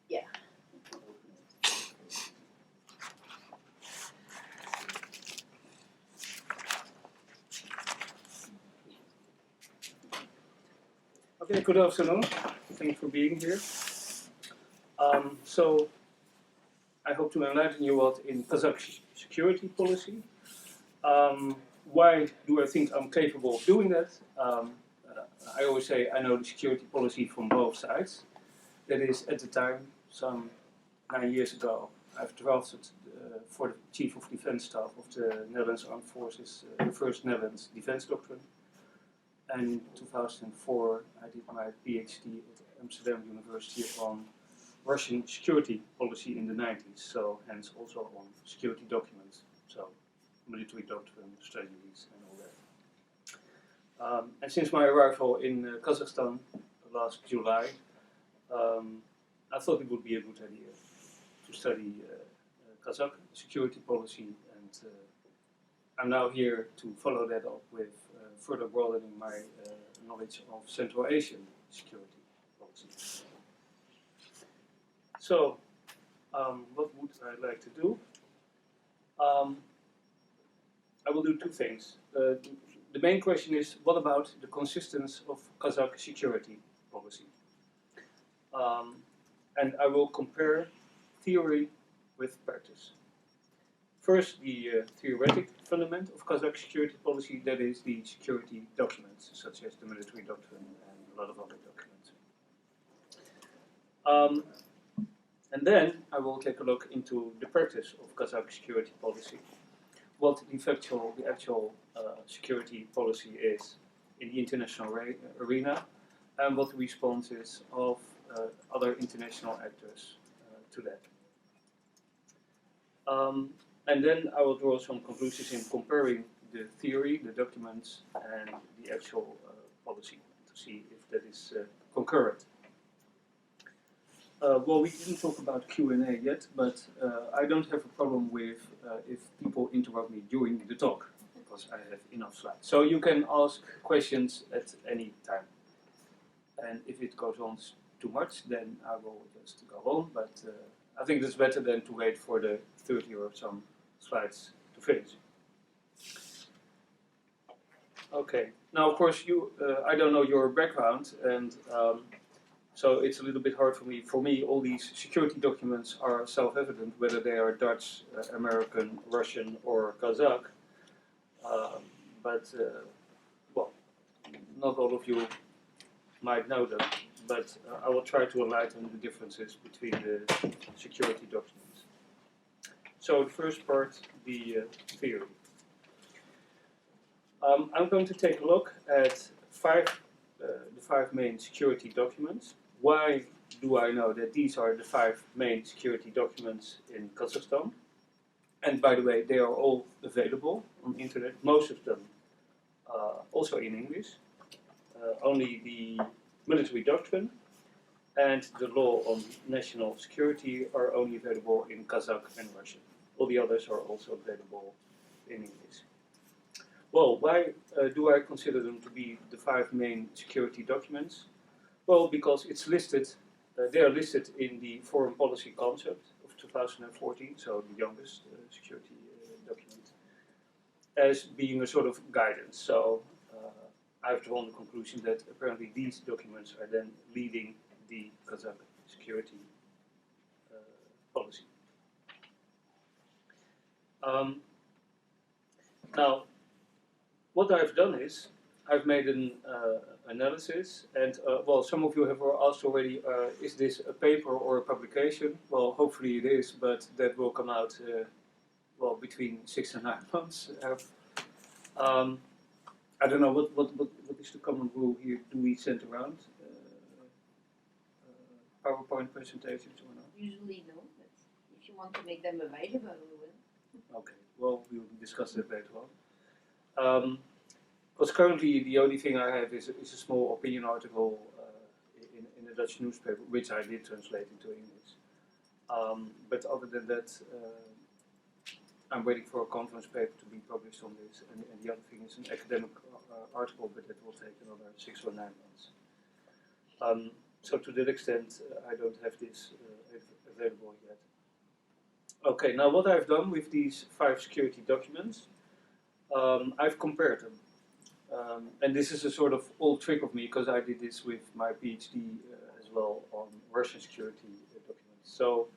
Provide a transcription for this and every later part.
Yeah. Okay, good afternoon. Thanks for being here. So, I hope to enlighten you what in Kazakh security policy. Why do I think I'm capable of doing that? I always say I know the security policy from both sides. That is, at the time, some 9 years ago, I've drafted for the Chief of Defense Staff of the Netherlands Armed Forces the first Netherlands Defense Doctrine. And in 2004, I did my PhD at Amsterdam University on Russian security policy in the 90s, so hence also on security documents, so military doctrine, strategies, and all that. And since my arrival in Kazakhstan last July, I thought it would be a good idea to study Kazakh security policy, and I'm now here to follow that up with further broadening my knowledge of Central Asian security policy. So, what would I like to do? I will do two things. The main question is, what about the consistency of Kazakh security policy? And I will compare theory with practice. First, the theoretic fundament of Kazakh security policy, that is the security documents, such as the military doctrine and a lot of other documents. And then I will take a look into the practice of Kazakh security policy, what the actual security policy is in the international arena, and what the response is of other international actors to that. And then I will draw some conclusions in comparing the theory, the documents, and the actual policy to see if that is concurrent. Well, we didn't talk about Q&A yet, but I don't have a problem with if people interrupt me during the talk, because I have enough slides. So you can ask questions at any time. And if it goes on too much, then I will just go on, but I think it's better than to wait for the 30 or some slides to finish. Okay, now of course I don't know your background, and so it's a little bit hard for me. For me, all these security documents are self-evident, whether they are Dutch, American, Russian, or Kazakh. But well, not all of you might know them, but I will try to enlighten the differences between the security documents. So the first part, the theory. I'm going to take a look at the five main security documents. Why do I know that these are the five main security documents in Kazakhstan? And by the way, they are all available on the internet, most of them also in English. Only the military doctrine and the law on national security are only available in Kazakh and Russian. All the others are also available in English. Well, why do I consider them to be the five main security documents? Well, because it's listed, they are listed in the Foreign Policy Concept of 2014, so the youngest security document, as being a sort of guidance. So I've drawn the conclusion that apparently these documents are then leading the Kazakh security policy. Now, what I've done is I've made an analysis, and well, some of you have asked already, is this a paper or a publication? Well, hopefully it is, but that will come out well, between 6 and 9 months. I don't know, what is the common rule here? Do we send around PowerPoint presentations or not? Usually no, but if you want to make them available, we will. Okay, well, we will discuss that later on. Because currently the only thing I have is a small opinion article in a Dutch newspaper, which I did translate into English. But other than that, I'm waiting for a conference paper to be published on this, and the other thing is an academic article, but that will take another 6 or 9 months. So to that extent, I don't have this available yet. Okay, now what I've done with these 5 security documents, I've compared them. And this is a sort of old trick of me, because I did this with my PhD as well on Russian security documents. So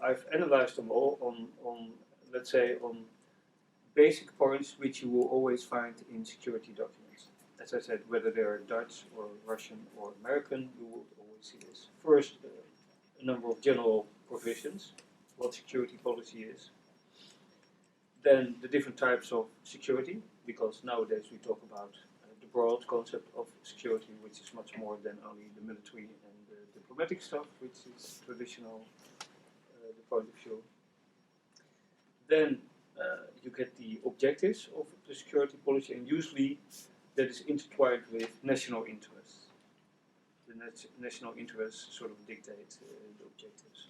I've analyzed them all on, let's say, on basic points which you will always find in security documents. As I said, whether they're Dutch or Russian or American, you will always see this. First, a number of general provisions, what security policy is. Then the different types of security, because nowadays we talk about the broad concept of security, which is much more than only the military and the diplomatic stuff, which is traditional, the point of view. Then you get the objectives of the security policy, and usually that is intertwined with national interests. The national interests sort of dictate the objectives.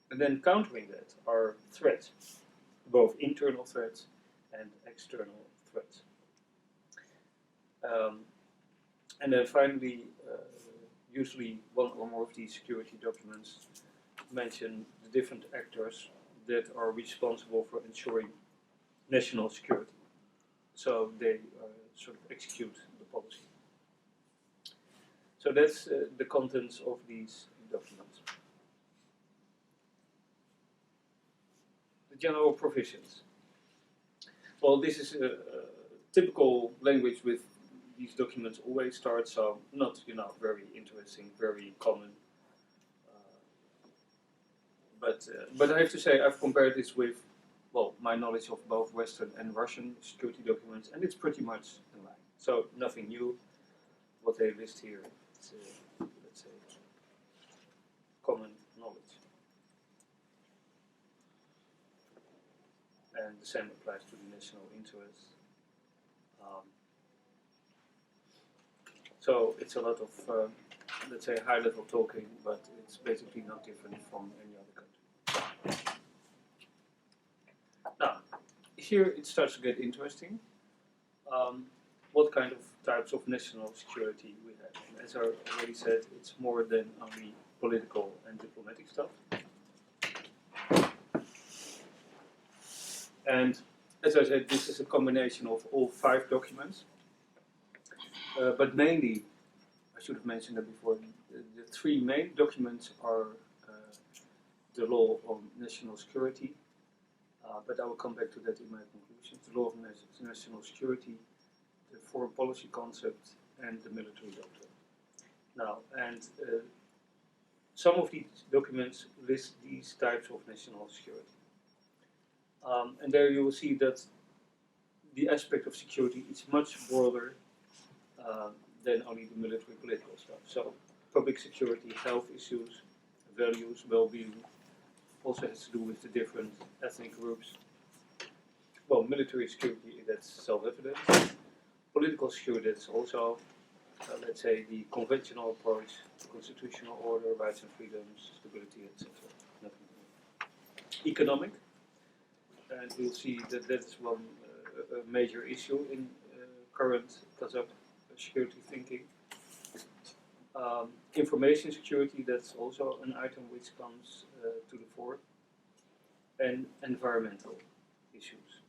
And then countering that are threats, both internal threats and external threats. And then finally, usually one or more of these security documents mention the different actors that are responsible for ensuring national security. So they sort of execute the policy. So that's the contents of these documents. The general provisions. Well, this is a typical language with these documents always start, so not, very interesting, very common. But I have to say, I've compared this with, well, my knowledge of both Western and Russian security documents, and it's pretty much in line. So nothing new. What they list here, it's, let's say, common knowledge. And the same applies to the national interest. So it's a lot of, let's say, high-level talking, but it's basically not different from any other country. Now, here it starts to get interesting. What kind of types of national security we have? And as I already said, it's more than only political and diplomatic stuff. And as I said, this is a combination of all 5 documents. But mainly, I should have mentioned that before, the 3 main documents are the law on national security, but I will come back to that in my conclusions. The law of national security, the foreign policy concept, and the military doctrine. Now, and some of these documents list these types of national security. And there you will see that the aspect of security is much broader than only the military political stuff. So public security, health issues, values, well-being, also has to do with the different ethnic groups. Well, military security, that's self-evident. Political security, that's also, let's say, the conventional approach, constitutional order, rights and freedoms, stability, etc. Economic, and we'll see that that's one a major issue in current Kazakh security thinking. Information security, that's also an item which comes to the fore. And environmental issues.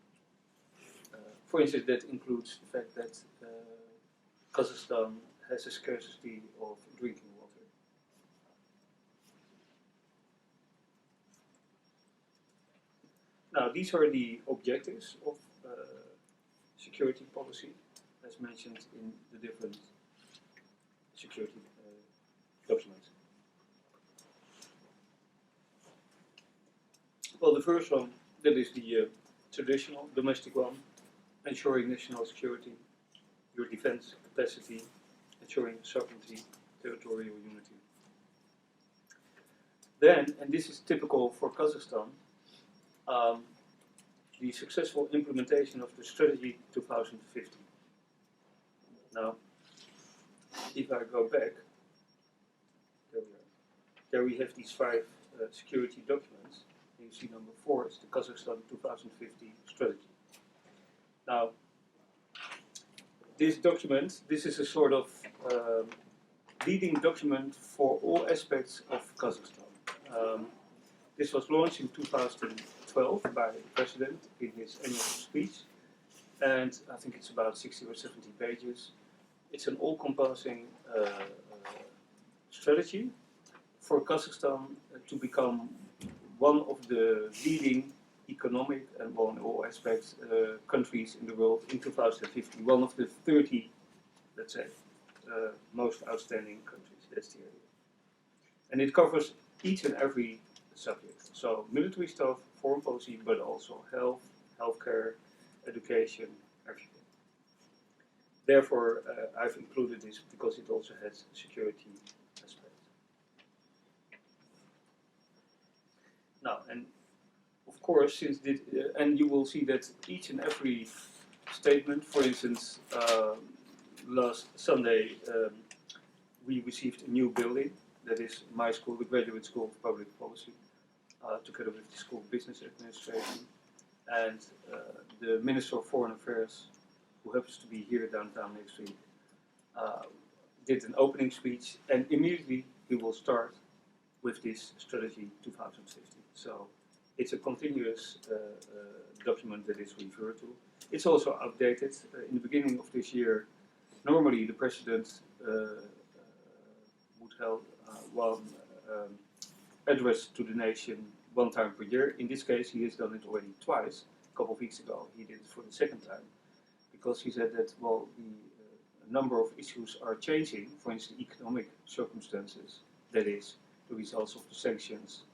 For instance, that includes the fact that Kazakhstan has a scarcity of drinking water. Now, these are the objectives of security policy, as mentioned in the different security documents. Well, the first one, that is the traditional domestic one, ensuring national security, your defense capacity, ensuring sovereignty, territorial unity. Then, and this is typical for Kazakhstan, the successful implementation of the Strategy 2050. Now, if I go back, there we have these 5 security documents. You see number 4 is the Kazakhstan 2050 strategy. Now, this document, this is a sort of leading document for all aspects of Kazakhstan. This was launched in 2012 by the president in his annual speech, and I think it's about 60 or 70 pages. It's an all-encompassing strategy for Kazakhstan to become one of the leading economic and, well, in all aspects, countries in the world in 2050. One of the 30, let's say, most outstanding countries. That's the idea. And it covers each and every subject. So military stuff, foreign policy, but also health, healthcare, education, everything. Therefore, I've included this because it also has security aspect. Now, and of course, since this, and you will see that each and every statement, for instance, last Sunday we received a new building, that is my school, the Graduate School of Public Policy, together with the School of Business Administration, and the Minister of Foreign Affairs, who happens to be here downtown next week, did an opening speech, and immediately he will start with this strategy 2050. So it's a continuous document that is referred to. It's also updated. In the beginning of this year, normally the president would hold one address to the nation one time per year. In this case, he has done it already twice. A couple of weeks ago, he did it for the second time, because he said that, well, the number of issues are changing. For instance, economic circumstances, that is, the results of the sanctions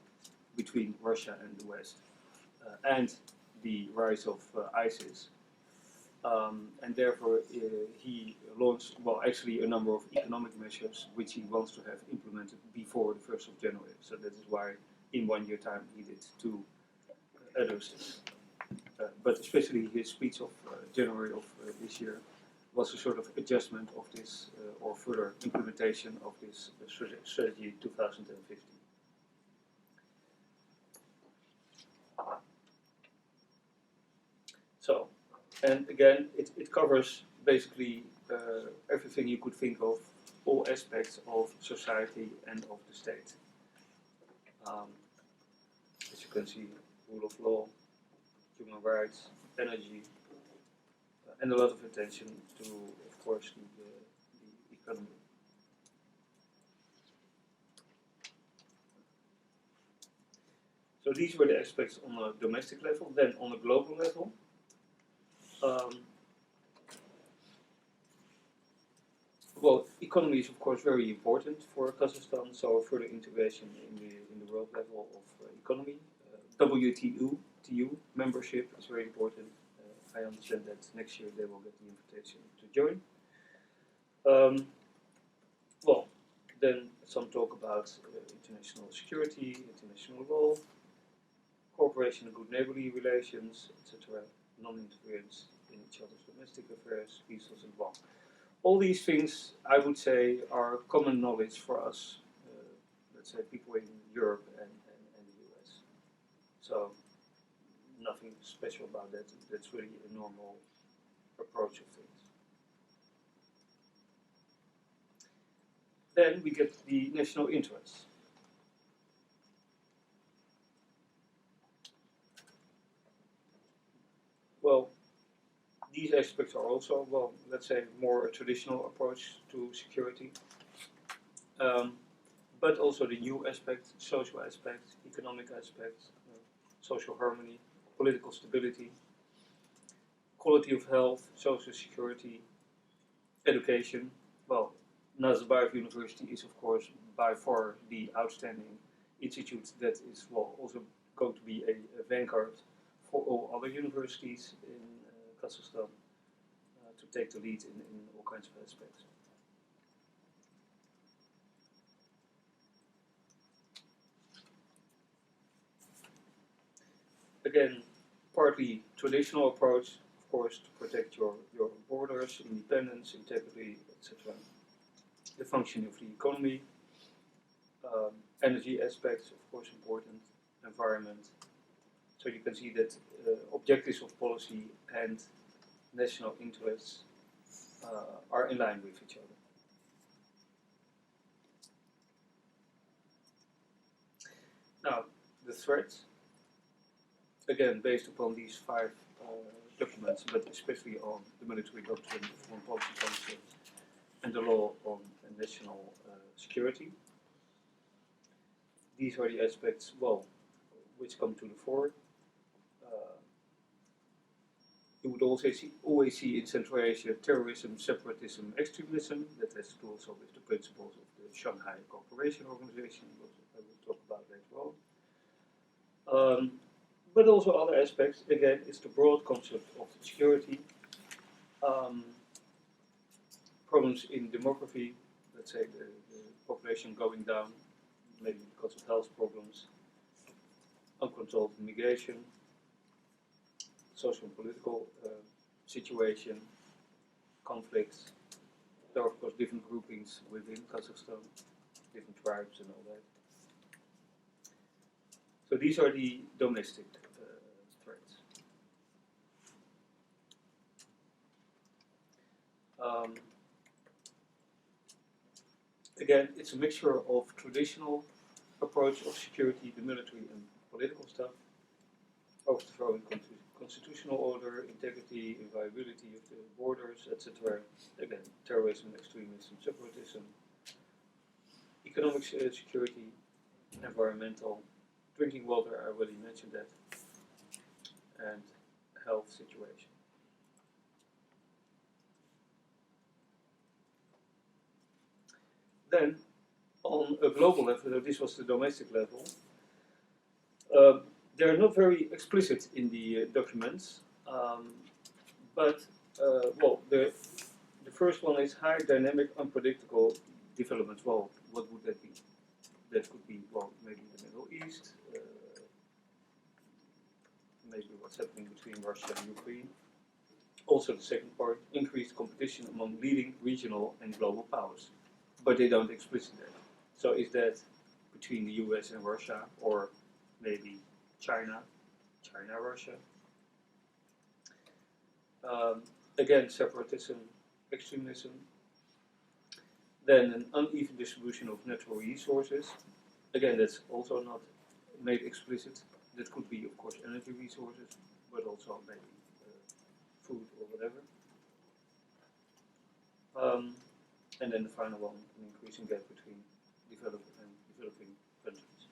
between Russia and the West, and the rise of ISIS. And therefore he launched, well, actually a number of economic measures which he wants to have implemented before the 1st of January. So that is why in 1 year time he did 2 addresses. But especially his speech of January of this year was a sort of adjustment of this, or further implementation of this strategy 2050. So, and again, it covers basically everything you could think of, all aspects of society and of the state. As you can see, rule of law, human rights, energy, and a lot of attention to, of course, the economy. So these were the aspects on a domestic level. Then on a global level, well, economy is of course very important for Kazakhstan. So further integration in the world level of economy. WTO membership is very important. I understand that next year they will get the invitation to join. Well, then some talk about international security, international law, cooperation and good neighborly relations, etc., non-interference in each other's domestic affairs, visas and bond. All these things, I would say, are common knowledge for us, let's say, people in Europe and the US. So, nothing special about that. That's really a normal approach of things. Then we get the national interests. Well, these aspects are also, well, let's say, more a traditional approach to security. But also the new aspects, social aspects, economic aspects, social harmony, political stability, quality of health, social security, education. Well, Nazarbayev University is, of course, by far the outstanding institute that is, well, also going to be a vanguard for all other universities in Kazakhstan to take the lead in all kinds of aspects. Again, partly traditional approach, of course, to protect your borders, independence, integrity, etc. The functioning of the economy, energy aspects, of course, important, environment. So you can see that objectives of policy and national interests are in line with each other. threats, again based upon these 5 documents, but especially on the military doctrine, the foreign policy concepts, and the law on national security. These are the aspects, well, which come to the fore. You would also always see in Central Asia terrorism, separatism, extremism. That has to do also with the principles of the Shanghai Cooperation Organization, which I will talk about later on. But also other aspects. Again, it's the broad concept of security. Problems in demography, let's say the population going down, maybe because of health problems, uncontrolled immigration, social and political situation, conflicts. There are of course different groupings within Kazakhstan, different tribes and all that. So these are the domestic threats. Again, it's a mixture of traditional approach of security, the military and political stuff, overthrowing constitutional order, integrity, inviolability of the borders, etc. Again, terrorism, extremism, separatism, economic security, environmental, drinking water, I already mentioned that, and health situation. Then, on a global level, this was the domestic level, they're not very explicit in the documents, but well, the first one is high dynamic, unpredictable developments. Well, what would that be? That could be, well, maybe the Middle East, maybe what's happening between Russia and Ukraine. Also, the second part, increased competition among leading regional and global powers, but they don't explicit that. So, is that between the US and Russia, or maybe China, Russia? Again, separatism, extremism. Then an uneven distribution of natural resources. Again, that's also not made explicit. That could be, of course, energy resources, but also maybe food or whatever. And then the final one, an increasing gap between developed and developing countries.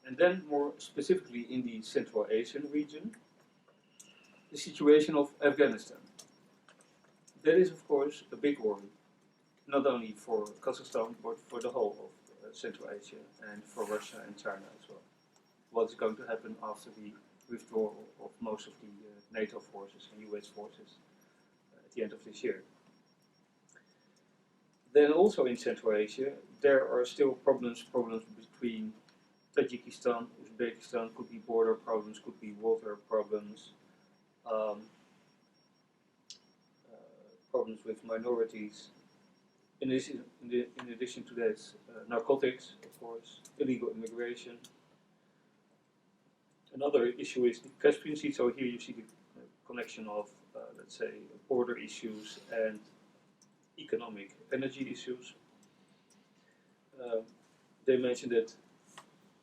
And then more specifically in the Central Asian region, the situation of Afghanistan. That is of course a big worry, not only for Kazakhstan but for the whole of Central Asia and for Russia and China as well. What is going to happen after the withdrawal of most of the NATO forces and US forces at the end of this year. Then also in Central Asia, there are still problems between Tajikistan, Uzbekistan, could be border problems, could be water problems, problems with minorities. In addition to that, narcotics, of course, illegal immigration. Another issue is the Caspian Sea. So here you see the connection of, let's say, border issues and economic energy issues. They mentioned that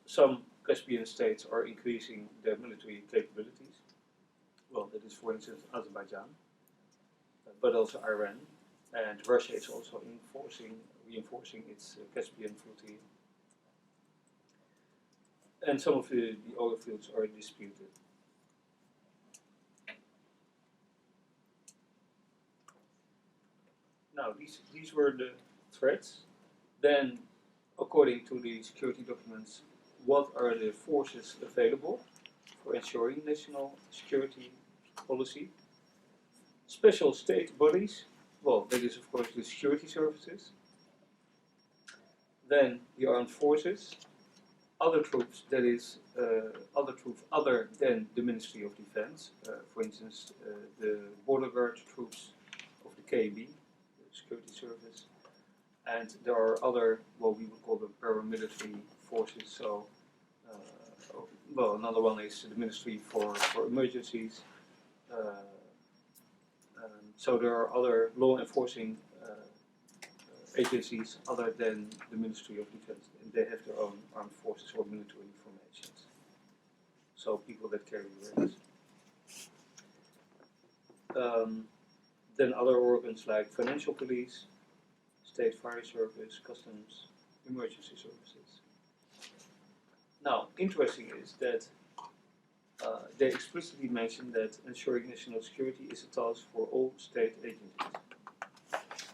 some Caspian states are increasing their military capabilities. Well, that is, for instance, Azerbaijan, but also Iran. And Russia is also reinforcing its Caspian flotilla. And some of the oil fields are disputed. Now, these were the threats. Then, according to the security documents, what are the forces available for ensuring national security policy? Special state bodies, well, that is of course the security services. Then the armed forces, other troops, that is other troops other than the Ministry of Defense, for instance, the border guard troops of the KB, the security service, and there are other, what we would call the paramilitary forces. So, well, another one is the Ministry for Emergencies. So there are other law enforcing agencies other than the Ministry of Defense, and they have their own armed forces or military formations. So people that carry weapons. Then other organs like financial police, state fire service, customs, emergency services. Now, interesting is that they explicitly mention that ensuring national security is a task for all state agencies,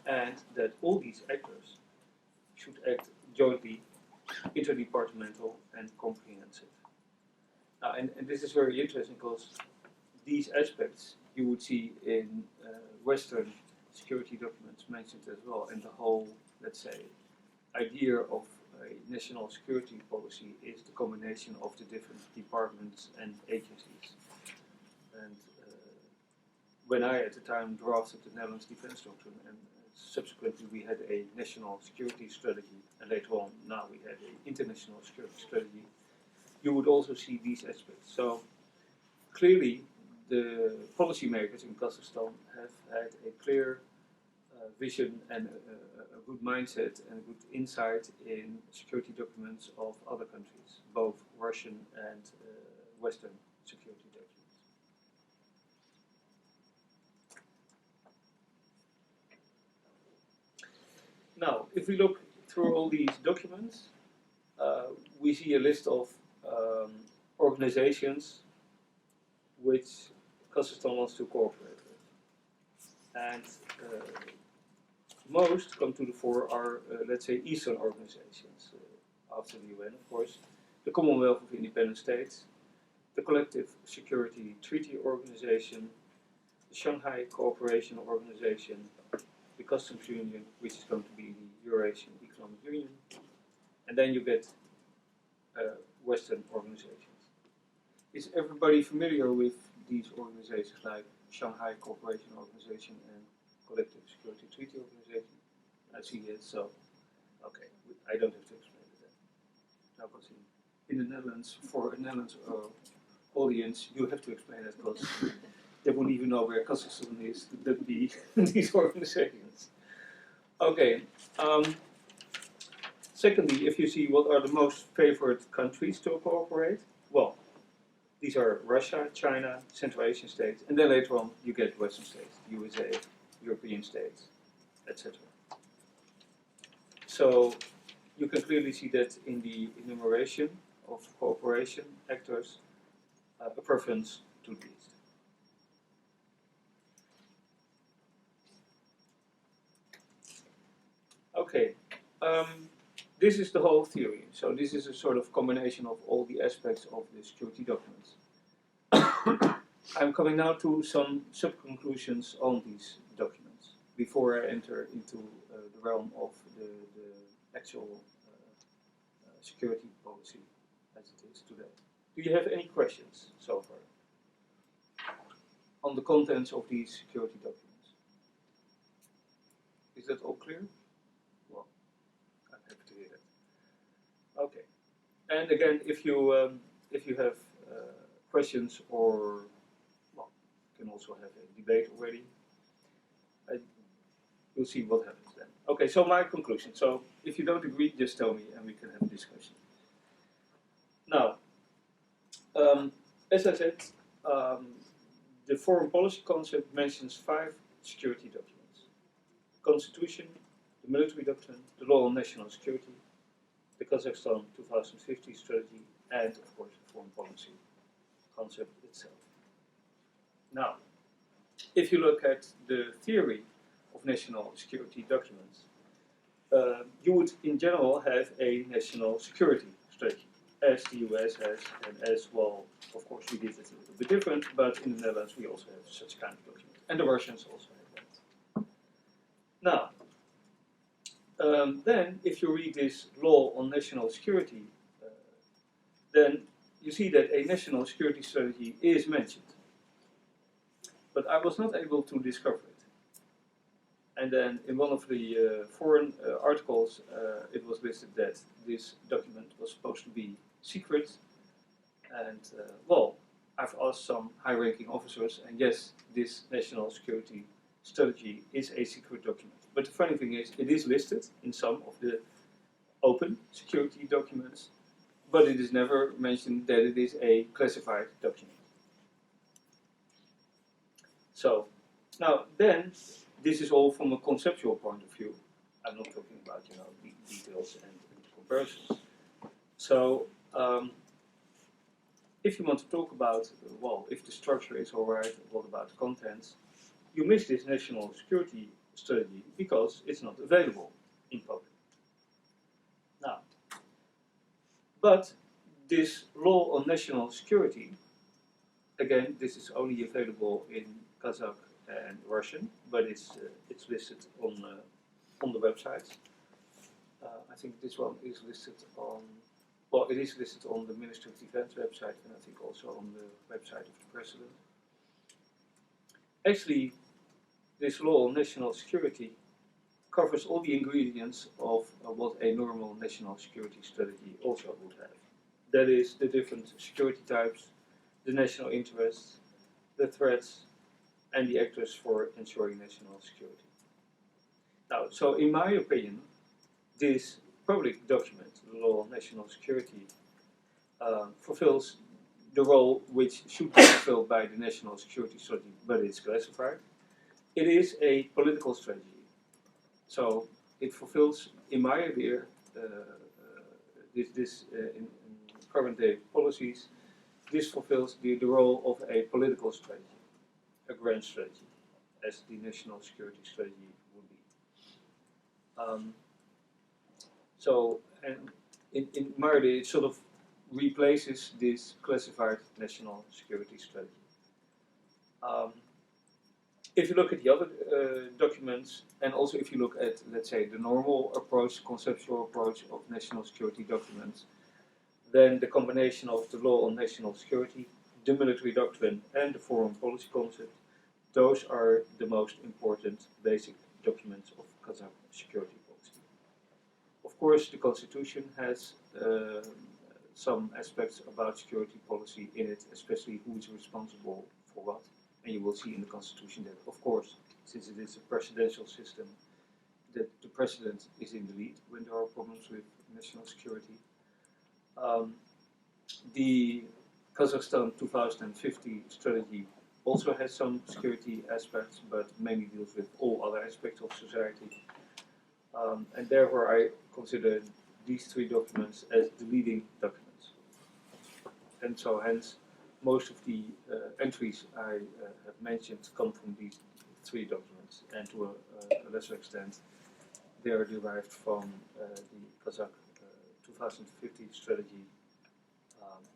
and that all these actors should act jointly, interdepartmental and comprehensive. And this is very interesting because these aspects you would see in Western security documents mentioned as well, and the whole, let's say, idea of a national security policy is the combination of the different departments and agencies. And when I at the time drafted the Netherlands Defense Doctrine, and subsequently we had a national security strategy, and later on now we had an international security strategy, you would also see these aspects. So clearly the policymakers in Kazakhstan have had a clear vision and a good mindset and a good insight in security documents of other countries, both Russian and Western security documents. Now, if we look through all these documents, we see a list of organizations which Kazakhstan wants to cooperate with. And most come to the fore are, let's say, Eastern organizations, after the UN, of course, the Commonwealth of Independent States, the Collective Security Treaty Organization, the Shanghai Cooperation Organization, the Customs Union, which is going to be the Eurasian Economic Union, and then you get Western organizations. Is everybody familiar with these organizations like Shanghai Cooperation Organization and Collective Security Treaty Organization? I see it, so okay, I don't have to explain it then. Now, because in the Netherlands, for a Netherlands audience, you have to explain it because they wouldn't even know where Kazakhstan is. That would be these organizations. Okay. Secondly, if you see what are the most favored countries to cooperate, well, these are Russia, China, Central Asian states, and then later on you get Western states, USA, European states, etc. So you can clearly see that in the enumeration of cooperation actors, a preference to the East. Okay, this is the whole theory. So this is a sort of combination of all the aspects of the security documents. I'm coming now to some sub-conclusions on these documents before I enter into the realm of the actual security policy as it is today. Do you have any questions so far on the contents of these security documents? Is that all clear? Well, I'm happy to hear that. Okay, and again, if you have questions or well, you can also have a debate already. We'll see what happens then. Okay, so my conclusion. So if you don't agree, just tell me and we can have a discussion. Now, as I said, the foreign policy concept mentions 5 security documents: the Constitution, the military doctrine, the law on national security, the Kazakhstan 2050 strategy, and of course the foreign policy concept itself. Now, if you look at the theory of national security documents, you would in general have a national security strategy, as the US has, and as well, of course we did it a little bit different, but in the Netherlands we also have such kind of document, and the Russians also have that. Now, then if you read this law on national security, then you see that a national security strategy is mentioned. But I was not able to discover it. And then in one of the foreign articles, it was listed that this document was supposed to be secret. And well, I've asked some high-ranking officers, and yes, this national security strategy is a secret document. But the funny thing is, it is listed in some of the open security documents, but it is never mentioned that it is a classified document. So, now then, this is all from a conceptual point of view. I'm not talking about, you know, the details and comparisons. So, if you want to talk about, well, if the structure is alright, what about the contents? You miss this national security strategy because it's not available in public. Now, but this law on national security, again, this is only available in Kazakh and Russian, but it's listed on the website. I think this one is listed on, well, it is listed on the Ministry of Defense website, and I think also on the website of the President. Actually, this law on national security covers all the ingredients of what a normal national security strategy also would have. That is, the different security types, the national interests, the threats, and the actors for ensuring national security. Now, so in my opinion, this public document, the law on national security, fulfills the role which should be fulfilled by the national security strategy, but it's classified. It is a political strategy. So it fulfills, in my idea, in current day policies, this fulfills the role of a political strategy, a grand strategy, as the national security strategy would be. So, and in my idea, it sort of replaces this classified national security strategy. If you look at the other documents, and also if you look at, let's say, the normal approach, conceptual approach of national security documents, then the combination of the law on national security, the military doctrine, and the foreign policy concept, those are the most important basic documents of Kazakh security policy. Of course, the constitution has some aspects about security policy in it, especially who is responsible for what. And you will see in the constitution that, of course, since it is a presidential system, that the president is in the lead when there are problems with national security. The Kazakhstan 2050 strategy also has some security aspects, but mainly deals with all other aspects of society. And therefore I consider these three documents as the leading documents. And so hence, most of the entries I have mentioned come from these three documents, and to a lesser extent, they are derived from the Kazakh 2050 strategy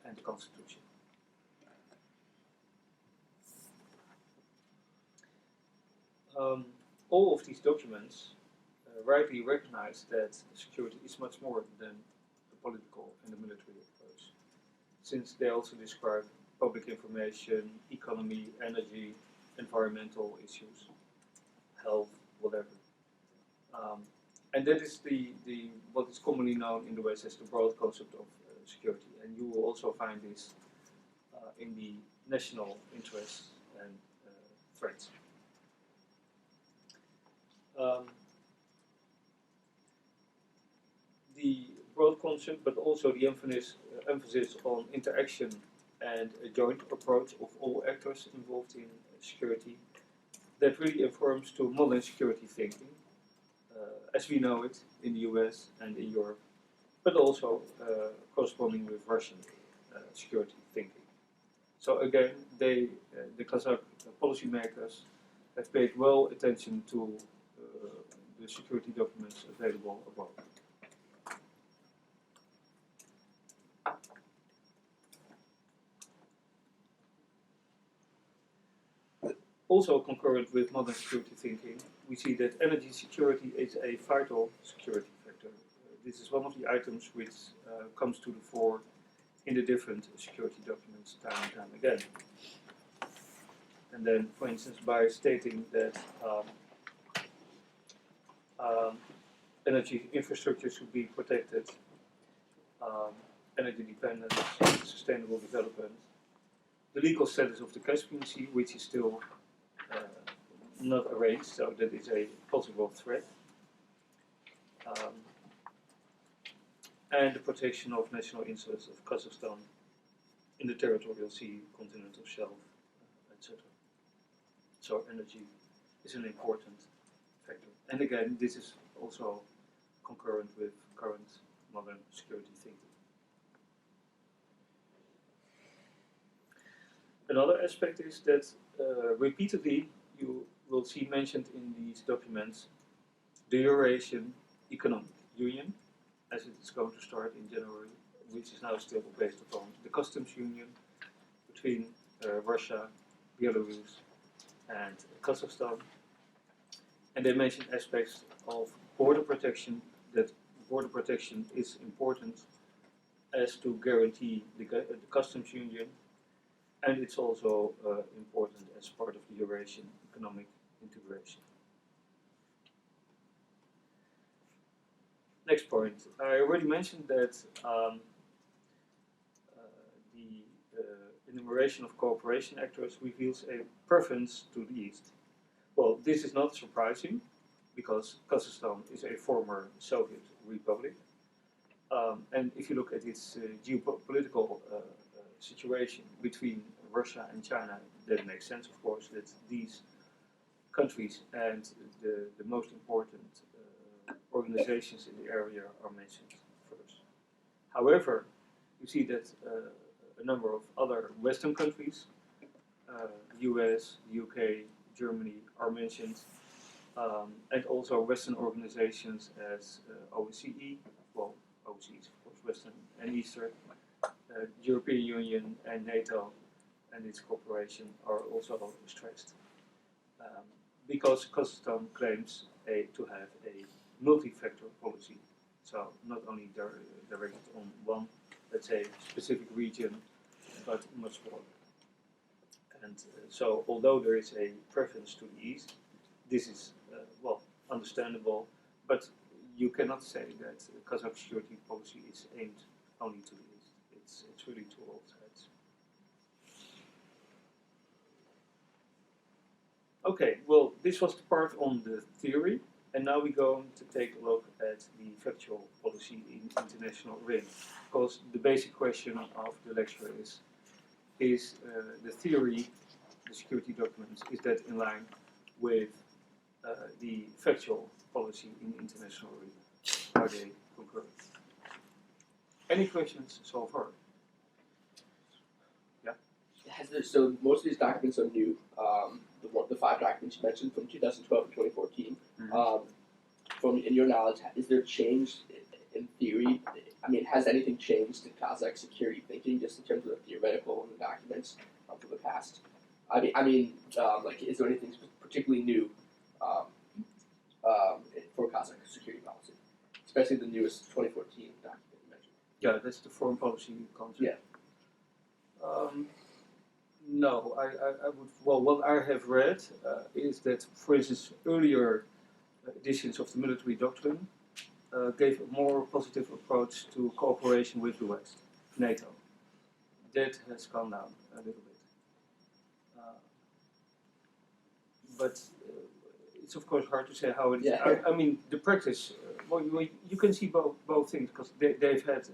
and the constitution. All of these documents rightly recognize that security is much more than the political and the military approach, since they also describe public information, economy, energy, environmental issues, health, whatever. And that is what is commonly known in the West as the broad concept of security. And you will also find this in the national interests and threats. The broad concept, but also the emphasis on interaction and a joint approach of all actors involved in security, that really informs to modern security thinking, as we know it in the US and in Europe, but also corresponding with Russian security thinking. So again, the Kazakh policymakers have paid well attention to the security documents available abroad. Also concurrent with modern security thinking, we see that energy security is a vital security factor. This is one of the items which comes to the fore in the different security documents time and time again. And then, for instance, by stating that energy infrastructure should be protected, energy dependence, sustainable development, the legal status of the Caspian Sea, which is still not arranged, so that is a possible threat. And the protection of national interests of Kazakhstan in the territorial sea, continental shelf, etc. So energy is an important factor. And again, this is also concurrent with current modern security thinking. Another aspect is that repeatedly you will see mentioned in these documents the Eurasian Economic Union, as it is going to start in January, which is now still based upon the customs union between Russia, Belarus, and Kazakhstan. And they mention aspects of border protection, that border protection is important as to guarantee the customs union, and it's also important as part of the Eurasian economic integration. Next point. I already mentioned that the enumeration of cooperation actors reveals a preference to the East. Well, this is not surprising, because Kazakhstan is a former Soviet republic. And if you look at its geopolitical situation between Russia and China, that makes sense, of course, that these countries and the most important organizations in the area are mentioned first. However, you see that a number of other Western countries, the US, the UK, Germany, are mentioned, and also Western organizations as OSCE, well, OSCE is of course Western and Eastern, European Union and NATO and its cooperation are also stressed. Because Kazakhstan claims to have a multi-factor policy, so not only directed on one, let's say, specific region, but much more. And so, although there is a preference to the East, this is, well, understandable, but you cannot say that Kazakh security policy is aimed only to the East. It's really to all sides. Okay, well, this was the part on the theory, and now we're going to take a look at the factual policy in international arena. Because the basic question of the lecture is the theory, the security documents, is that in line with the factual policy in international arena? Are they concurrent? Any questions so far? Yeah? So most of these documents are new. The 5 documents you mentioned from 2012 to 2014. Mm-hmm. From in your knowledge, is there change in theory? I mean, has anything changed in Kazakh security thinking, just in terms of the theoretical in the documents from the past? I mean, like, is there anything particularly new for Kazakh security policy, especially the newest 2014 document you mentioned? Yeah, that's the foreign policy concept. Yeah. No, I would. Well, what I have read is that, for instance, earlier editions of the military doctrine gave a more positive approach to cooperation with the West, NATO. That has gone down a little bit. But it's of course hard to say how it is. Yeah. I mean, the practice, well, you can see both things, because they've had,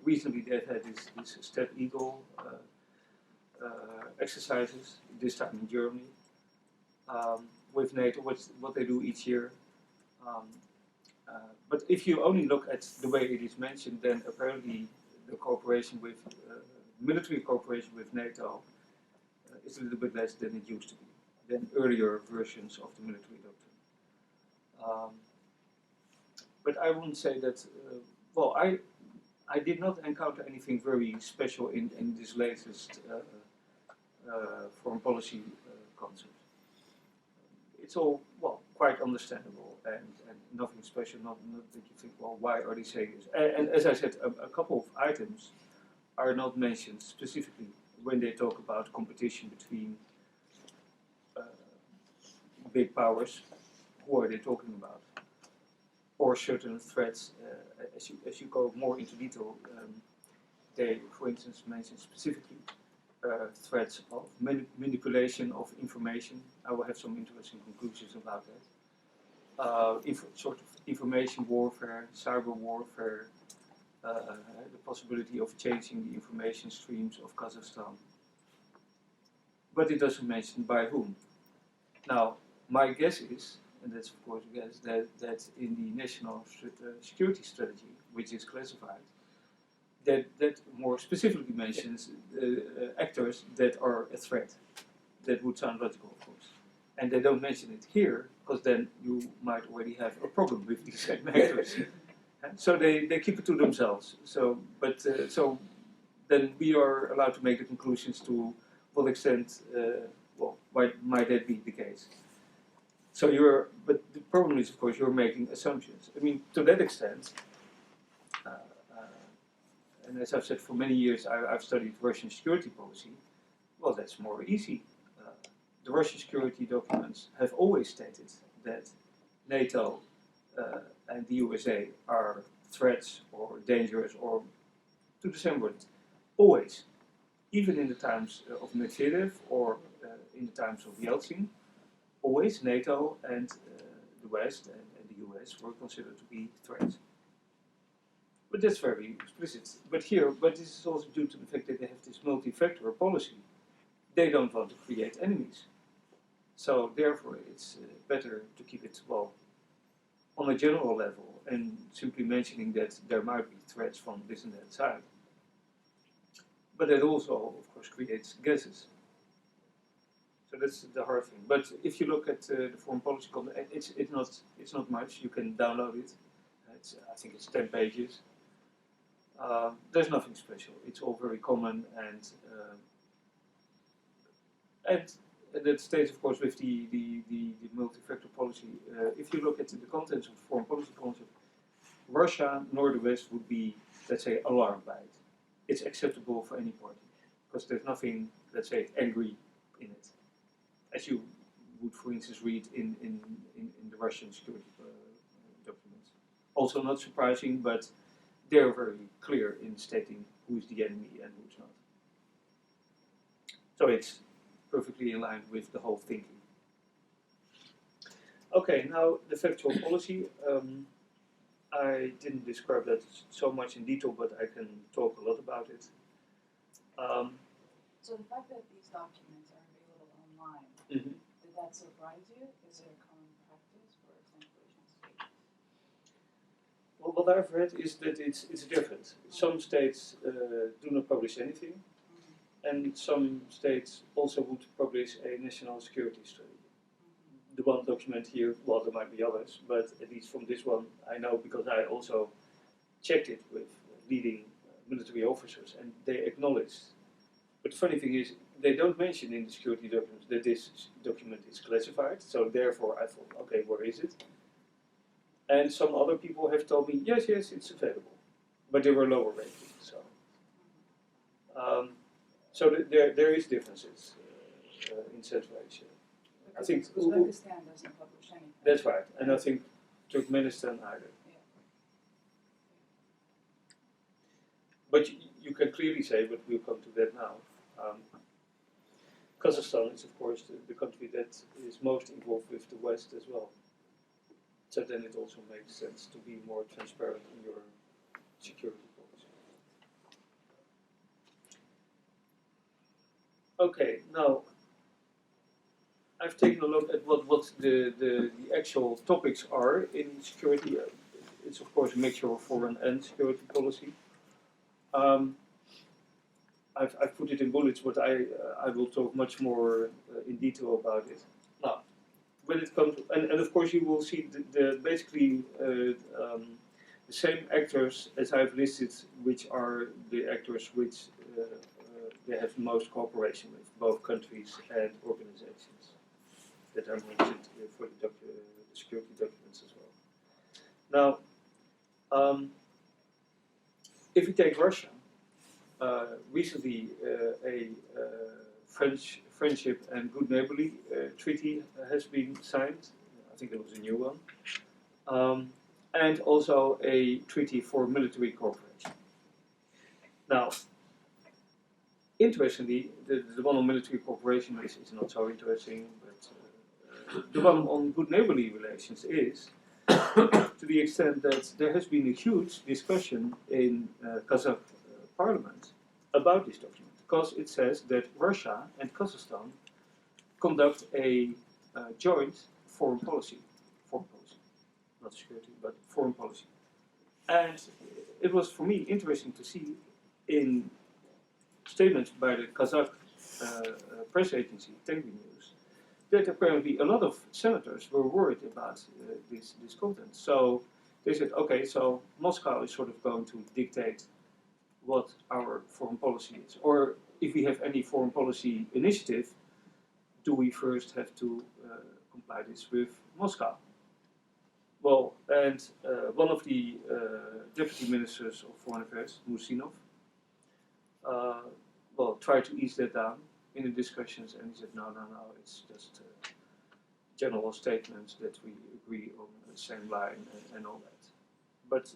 recently they've had this Step Eagle exercises, this time in Germany, with NATO, what they do each year. But if you only look at the way it is mentioned, then apparently the cooperation with, military cooperation with NATO is a little bit less than it used to be, than earlier versions of the military doctrine. But I wouldn't say that, well, I did not encounter anything very special in this latest foreign policy concept. It's all, well, quite understandable and nothing special, not that you think, well, why are they saying this? And as I said, a couple of items are not mentioned specifically when they talk about competition between big powers. Who are they talking about? Or certain threats, as you go more into detail, they, for instance, mention specifically threats of manipulation of information. I will have some interesting conclusions about that. Sort of information warfare, cyber warfare, the possibility of changing the information streams of Kazakhstan. But it doesn't mention by whom. Now, my guess is, and that's of course a guess, that in the national security strategy, which is classified, that more specifically mentions actors that are a threat. That would sound logical, of course. And they don't mention it here, because then you might already have a problem with these same actors. So they keep it to themselves. So then we are allowed to make the conclusions to what extent, why might that be the case? But the problem is, of course, you're making assumptions. I mean, to that extent, and as I've said for many years, I've studied Russian security policy. Well, that's more easy. The Russian security documents have always stated that NATO and the USA are threats or dangerous or to the same word. Always. Even in the times of Medvedev or in the times of Yeltsin, always NATO and the West and the US were considered to be threats. But that's very explicit. But this is also due to the fact that they have this multi-factor policy. They don't want to create enemies. So therefore it's better to keep it, on a general level and simply mentioning that there might be threats from this and that side. But that also, of course, creates guesses. So that's the hard thing. But if you look at the foreign policy content, it's not much. You can download it. I think it's 10 pages. There's nothing special. It's all very common and that stays, of course, with the multi-factor policy. If you look at the contents of the foreign policy concept, Russia nor the West would be, let's say, alarmed by it. It's acceptable for any party because there's nothing, let's say, angry in it, as you would, for instance, read in the Russian security documents. Also not surprising, but they're very clear in stating who's the enemy and who's not. So it's perfectly in line with the whole thinking. Okay, now the factual policy. I didn't describe that so much in detail, but I can talk a lot about it. So the fact that these documents are available online, Mm-hmm. did that surprise you? Is it a common practice for some Asian states? Well, what I've read is that it's different. Some states do not publish anything, and some states also would publish a national security strategy. The one document here, well, there might be others, but at least from this one, I know because I also checked it with leading military officers, and they acknowledged. But the funny thing is, they don't mention in the security documents that this document is classified, so therefore I thought, okay, where is it? And some other people have told me, yes, it's available, but they were lower rated, so. So there is differences in Central Asia. I think Uzbekistan doesn't publish anything. that's right, and I think Turkmenistan either. Yeah. But you can clearly say, but we'll come to that now. Kazakhstan is, of course, the country that is most involved with the West as well. So then it also makes sense to be more transparent in your security policy. Okay, now I've taken a look at what the actual topics are in security. It's of course a mixture of foreign and security policy. I've put it in bullets, but I will talk much more in detail about it. Now, when it comes, and of course you will see basically the same actors as I've listed, which are the actors which they have the most cooperation with, both countries and organizations that are mentioned for the security documents as well. Now, if we take Russia, recently a friendship and good neighborly treaty has been signed. I think it was a new one. And also a treaty for military cooperation. Now, interestingly, the one on military cooperation is not so interesting, but the one on good neighborly relations is, to the extent that there has been a huge discussion in Kazakh parliament about this document, because it says that Russia and Kazakhstan conduct a joint foreign policy, not security, but foreign policy. And it was for me interesting to see in statements by the Kazakh press agency, Televi News, that apparently a lot of senators were worried about this content. So they said, okay, so Moscow is sort of going to dictate what our foreign policy is. Or if we have any foreign policy initiative, do we first have to comply this with Moscow? Well, and one of the deputy ministers of foreign affairs, Musinov, tried to ease that down in the discussions, and he said, no, it's just general statements that we agree on the same line and all that. But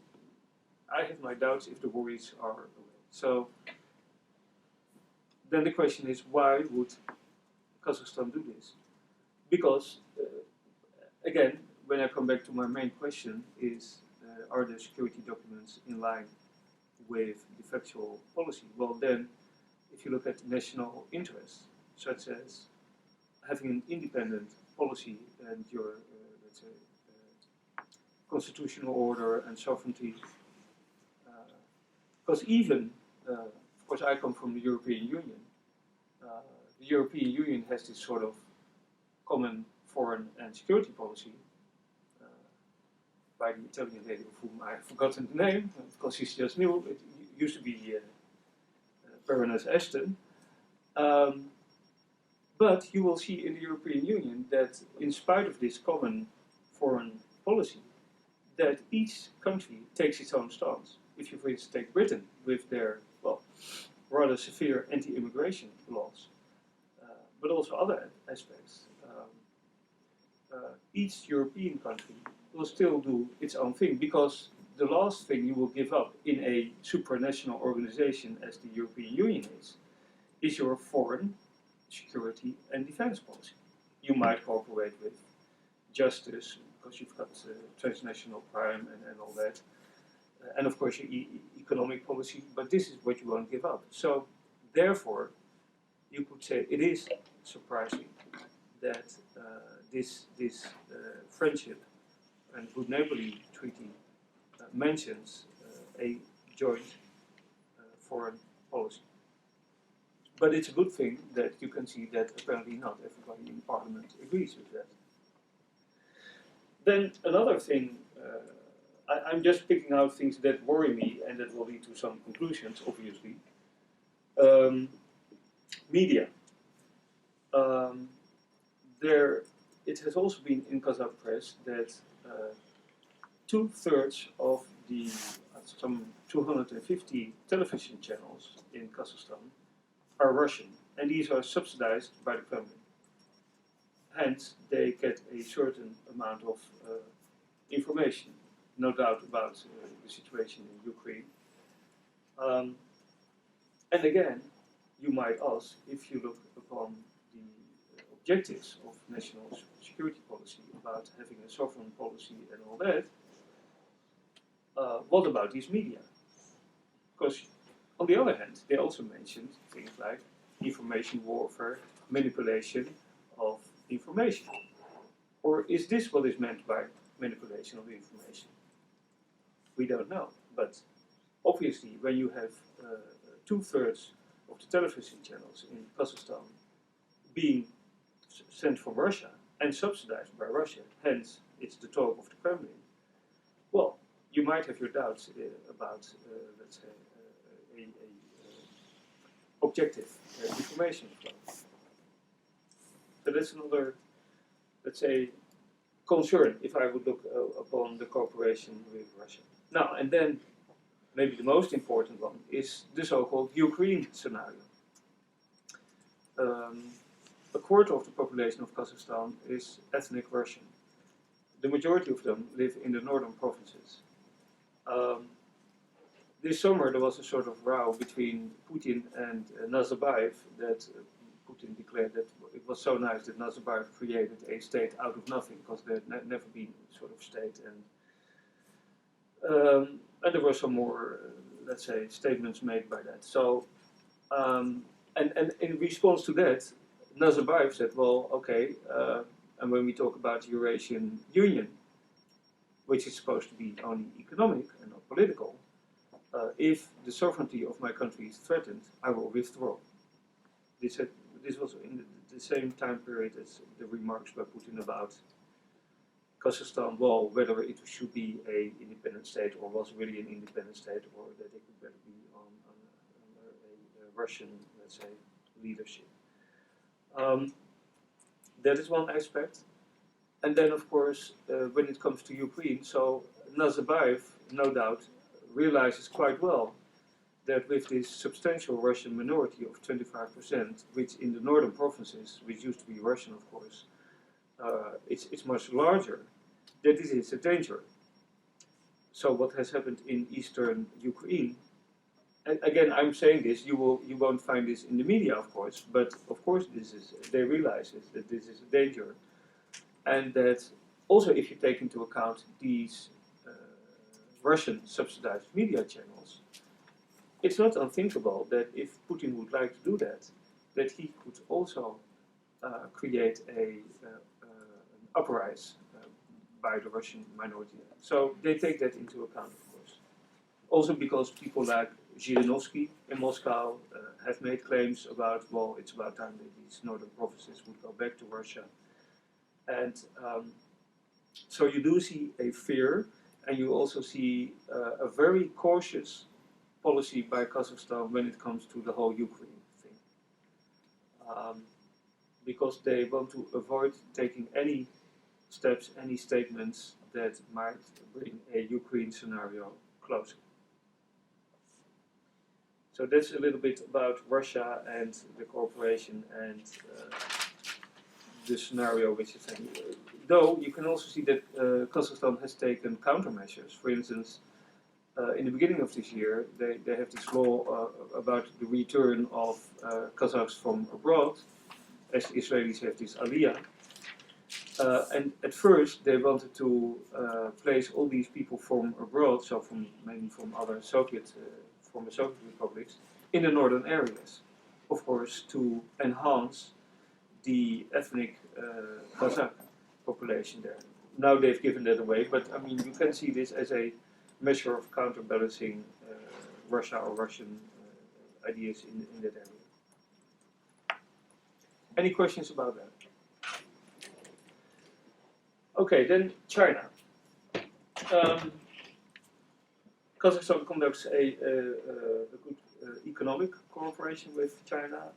I have my doubts if the worries are away. So then the question is, why would Kazakhstan do this? Because, again, when I come back to my main question is, are the security documents in line with the factual policy? Well then, if you look at national interests, such as having an independent policy and your, let's say, constitutional order and sovereignty, because even, of course I come from the European Union, the European Union has this sort of common foreign and security policy by the Italian lady of whom I have forgotten the name, because she's just new. It used to be Baroness Ashton. But you will see in the European Union that in spite of this common foreign policy, that each country takes its own stance. If you, for instance, take Britain with their, rather severe anti-immigration laws, but also other aspects, each European country will still do its own thing, because the last thing you will give up in a supranational organization as the European Union is your foreign, security and defense policy. You might cooperate with justice, because you've got transnational crime and all that, and of course your economic policy, but this is what you won't give up. So therefore, you could say it is surprising that this friendship and good neighborly treaty mentions a joint foreign policy. But it's a good thing that you can see that apparently not everybody in Parliament agrees with that. Then another thing, I'm just picking out things that worry me and that will lead to some conclusions, obviously. Media. It has also been in Kazakh press that 2/3 of the some 250 television channels in Kazakhstan are Russian, and these are subsidized by the Kremlin. Hence, they get a certain amount of information, no doubt about the situation in Ukraine. And again, you might ask, if you look upon the objectives of national security policy about having a sovereign policy and all that, what about these media? Because on the other hand, they also mentioned things like information warfare, manipulation of information. Or is this what is meant by manipulation of information? We don't know, but obviously when you have 2/3 of the television channels in Kazakhstan being sent from Russia and subsidized by Russia, hence it's the talk of the Kremlin, well, you might have your doubts about, let's say, objective information flow. So that's another, let's say, concern if I would look upon the cooperation with Russia. Now, and then maybe the most important one is the so-called Ukraine scenario. A quarter of the population of Kazakhstan is ethnic Russian. The majority of them live in the northern provinces. this summer there was a sort of row between Putin and Nazarbayev that Putin declared that it was so nice that Nazarbayev created a state out of nothing because there had never been sort of state, and there were some more, let's say, statements made by that. So, and in response to that, Nazarbayev said, well, okay, and when we talk about Eurasian Union, which is supposed to be only economic and not political, if the sovereignty of my country is threatened, I will withdraw. This was in the same time period as the remarks by Putin about Kazakhstan, well, whether it should be an independent state or was really an independent state, or that it could better be under a Russian, let's say, leadership. That is one aspect. And then, of course, when it comes to Ukraine, so Nazarbayev, no doubt, realizes quite well that with this substantial Russian minority of 25%, which in the northern provinces, which used to be Russian, of course, it's much larger, that this is a danger. So what has happened in eastern Ukraine, and again, I'm saying this, you won't find this in the media, of course, but of course they realize that this is a danger. And that also, if you take into account these Russian subsidized media channels, it's not unthinkable that if Putin would like to do that, that he could also create an uprising by the Russian minority. So they take that into account, of course. Also because people like Zhirinovsky in Moscow have made claims about, well, it's about time that these northern provinces would go back to Russia. And so you do see a fear, and you also see a very cautious policy by Kazakhstan when it comes to the whole Ukraine thing. Because they want to avoid taking any steps, any statements that might bring a Ukraine scenario closer. So that's a little bit about Russia and the cooperation and the scenario which is happening. Though you can also see that Kazakhstan has taken countermeasures. For instance, in the beginning of this year, they have this law about the return of Kazakhs from abroad, as the Israelis have this aliyah. And at first, they wanted to place all these people from abroad, so mainly from other former Soviet republics, in the northern areas, of course, to enhance the ethnic Kazakh population there. Now they've given that away, but I mean, you can see this as a measure of counterbalancing Russia or Russian ideas in that area. Any questions about that? Okay, then China. Kazakhstan conducts a good economic cooperation with China.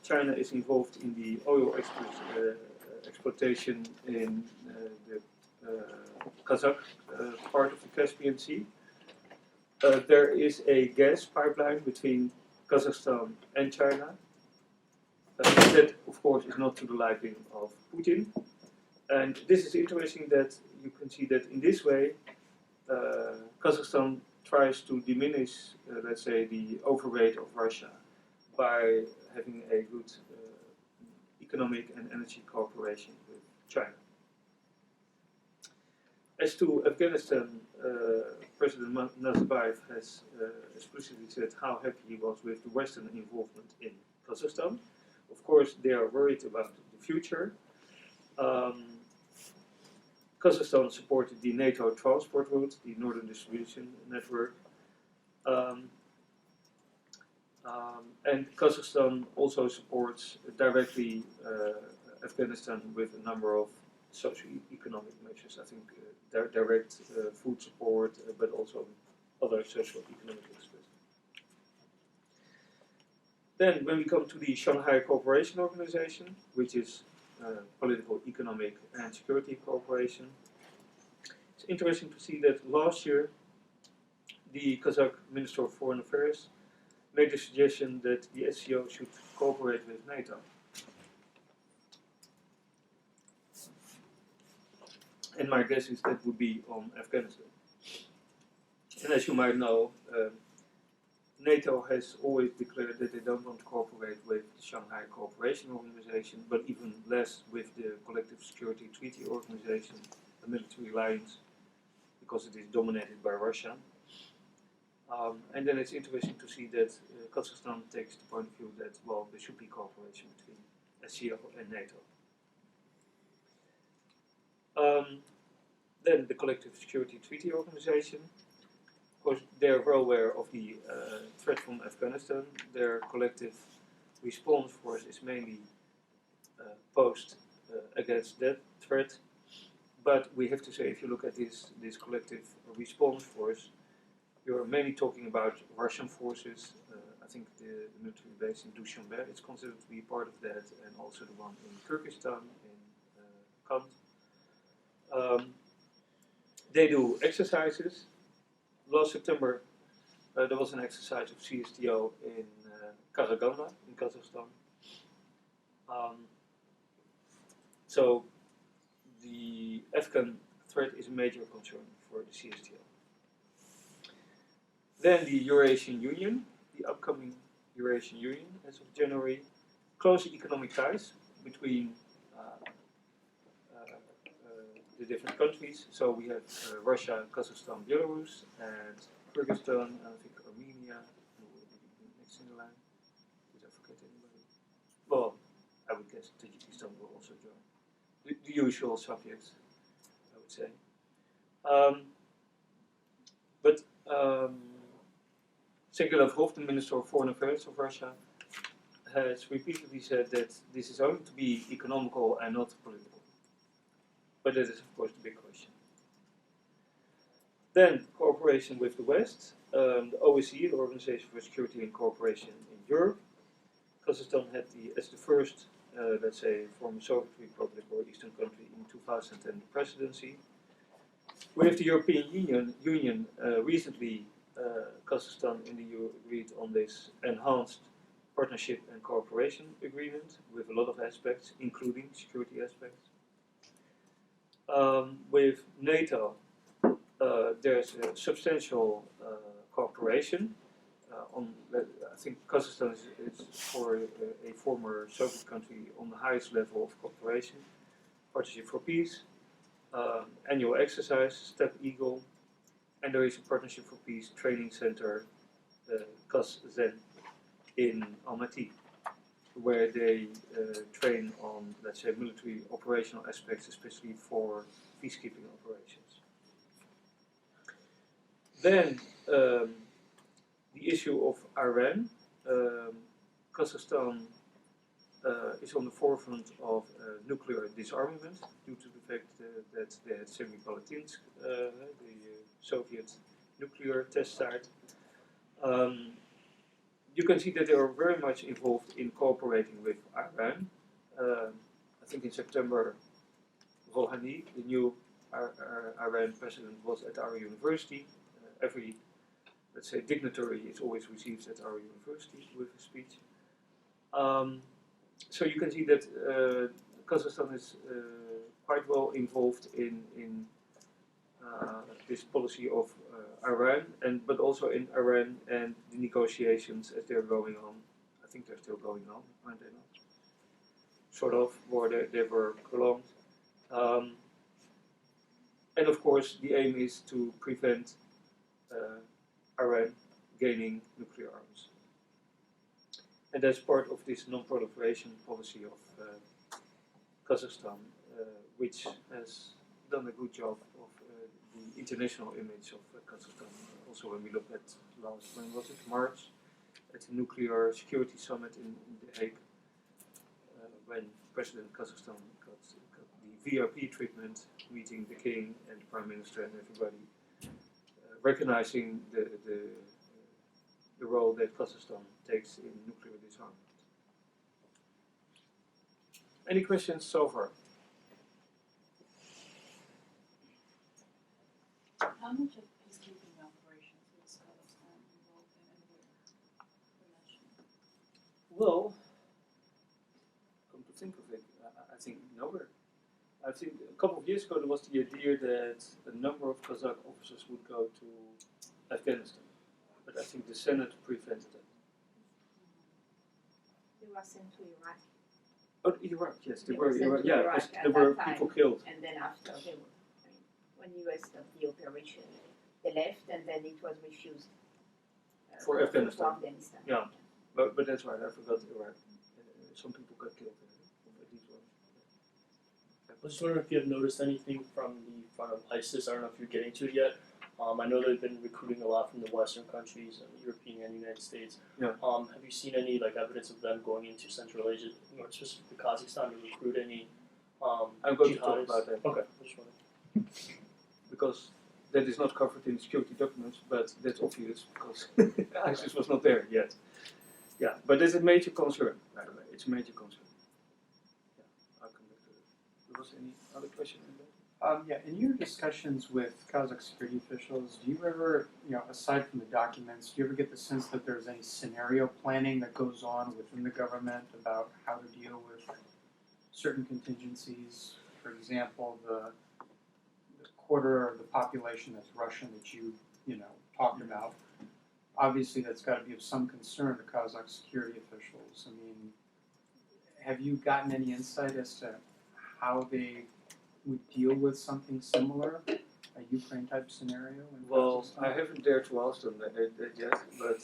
China is involved in the oil exploitation in the Kazakh part of the Caspian Sea. There is a gas pipeline between Kazakhstan and China. That, of course, is not to the liking of Putin. And this is interesting that you can see that in this way, Kazakhstan tries to diminish, let's say, the overweight of Russia by having a good economic and energy cooperation with China. As to Afghanistan, President Nazarbayev has explicitly said how happy he was with the Western involvement in Kazakhstan. Of course, they are worried about the future. Kazakhstan supported the NATO transport route, the Northern Distribution Network. And Kazakhstan also supports directly Afghanistan with a number of socio-economic measures. I think direct food support, but also other socio-economic aspects. Then, when we come to the Shanghai Cooperation Organization, which is political, economic, and security cooperation, it's interesting to see that last year the Kazakh Minister of Foreign Affairs made the suggestion that the SCO should cooperate with NATO. And my guess is that would be on Afghanistan. And as you might know, NATO has always declared that they don't want to cooperate with the Shanghai Cooperation Organization, but even less with the Collective Security Treaty Organization, a military alliance, because it is dominated by Russia. And then it's interesting to see that Kazakhstan takes the point of view that, well, there should be cooperation between SCO and NATO. Then the Collective Security Treaty Organization. Of course, they're well aware of the threat from Afghanistan. Their collective response force is mainly posed against that threat. But we have to say, if you look at this collective response force, you're mainly talking about Russian forces. I think the military base in Dushanbe is considered to be part of that, and also the one in Kyrgyzstan, in Kant. They do exercises. Last September, there was an exercise of CSTO in Kazakh in Kazakhstan. So the Afghan threat is a major concern for the CSTO. Then the Eurasian Union, the upcoming Eurasian Union as of January, close economic ties between the different countries. So we have Russia, Kazakhstan, Belarus, and Kyrgyzstan, and I think Armenia, who will be next in the line. Did I forget anybody? Well, I would guess Tajikistan will also join. The usual subjects, I would say. Sergei Lavrov, the Minister of Foreign Affairs of Russia, has repeatedly said that this is only to be economical and not political. But that is, of course, the big question. Then, cooperation with the West. The OSCE, the Organization for Security and Cooperation in Europe. Kazakhstan had as the first, let's say, former Soviet Republic or Eastern country in 2010 the presidency. With the European Union recently, Kazakhstan and the EU agreed on this enhanced partnership and cooperation agreement with a lot of aspects, including security aspects. With NATO, there's a substantial cooperation. I think Kazakhstan is for a former Soviet country on the highest level of cooperation. Partnership for Peace, annual exercise, Step Eagle, and there is a Partnership for Peace training center, Kazzen, in Almaty, where they train on, let's say, military operational aspects, especially for peacekeeping operations. Then the issue of Iran. Kazakhstan is on the forefront of nuclear disarmament due to the fact that they had Semipalatinsk, the Soviet nuclear test site. You can see that they are very much involved in cooperating with Iran. I think in September, Rouhani, the new Iran president, was at our university. Every, let's say, dignitary is always received at our university with a speech. So you can see that Kazakhstan is quite well involved in this policy of Iran, but also in Iran and the negotiations as they're going on. I think they're still going on, aren't they not? Sort of, or they were prolonged. And of course, the aim is to prevent Iran gaining nuclear arms. And that's part of this non-proliferation policy of Kazakhstan, which has done a good job of the international image of Kazakhstan. Also, when we look at when was it, March, at the Nuclear Security Summit in The Hague, when President Kazakhstan got the VIP treatment, meeting the king and the prime minister and everybody, recognizing the role that Kazakhstan takes in nuclear disarmament. Any questions so far? How much of peacekeeping operations is Kazakhstan involved in and where internationally? Well, come to think of it, I think nowhere. I think a couple of years ago there was the idea that a number of Kazakh officers would go to Afghanistan. But I think the Senate prevented it. They were sent to Iraq, Oh, Iraq, yes, they They were were sent Iraq, to yeah, Iraq because at there that were time. people killed. and then after they were, I mean, when US stopped the operation, they left, and then it was refused. For Afghanistan. For Afghanistan. Yeah. But that's right, I forgot Iraq. Some people got killed there, at least one. I was just wondering if you have noticed anything from the front of ISIS. I don't know if you're getting to it yet. I know they've been recruiting a lot from the Western countries, European and United States. Yeah. Have you seen any evidence of them going into Central Asia, or specifically Kazakhstan, to recruit any I'm going to talk jihadists? about that. Okay, I just wondering. Because that is not covered in security documents, but that's obvious because ISIS was not there yet. Yeah, but it's a major concern, by the way. It's a major concern. Yeah, I'll come back to it. Was any other question on that? Yeah, in your discussions with Kazakh security officials, do you ever, aside from the documents, do you ever get the sense that there's any scenario planning that goes on within the government about how to deal with certain contingencies? For example, the quarter of the population that's Russian that you talked about. Obviously, that's got to be of some concern to Kazakh security officials. I mean, have you gotten any insight as to how they would deal with something similar, a Ukraine type scenario? In Well, Kazakhstan? I haven't dared to ask them that yet, but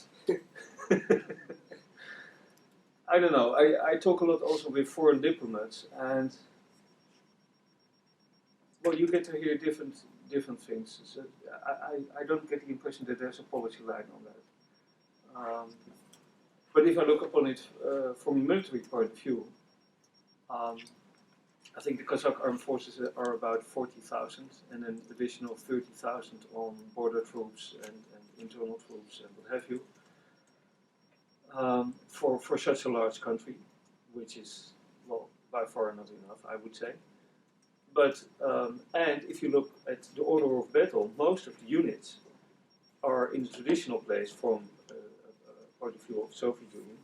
I don't know. I talk a lot also with foreign diplomats, and well, you get to hear different things. So I don't get the impression that there's a policy line on that. But if I look upon it from a military point of view, I think the Kazakh armed forces are about 40,000, and an additional 30,000 on border troops and internal troops and what have you. For such a large country, which is, well, by far not enough, I would say. But, and if you look at the order of battle, most of the units are in the traditional place from a point of view of Soviet Union,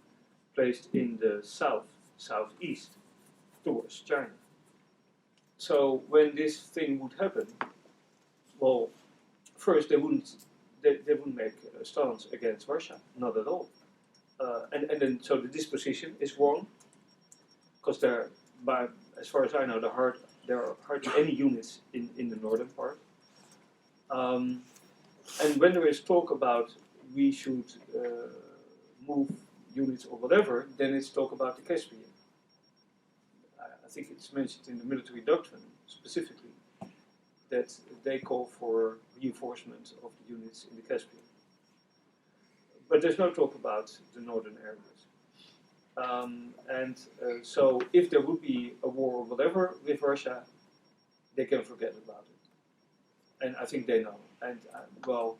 placed in the southeast, towards China. So when this thing would happen, well, first they wouldn't make a stance against Russia, not at all. And then so the disposition is wrong, because as far as I know, there are hardly any units in the northern part. And when there is talk about we should move units or whatever, then it's talk about the Caspian. I think it's mentioned in the military doctrine specifically that they call for reinforcement of the units in the Caspian. But there's no talk about the northern areas. So if there would be a war or whatever with Russia, they can forget about it. And I think they know. And well,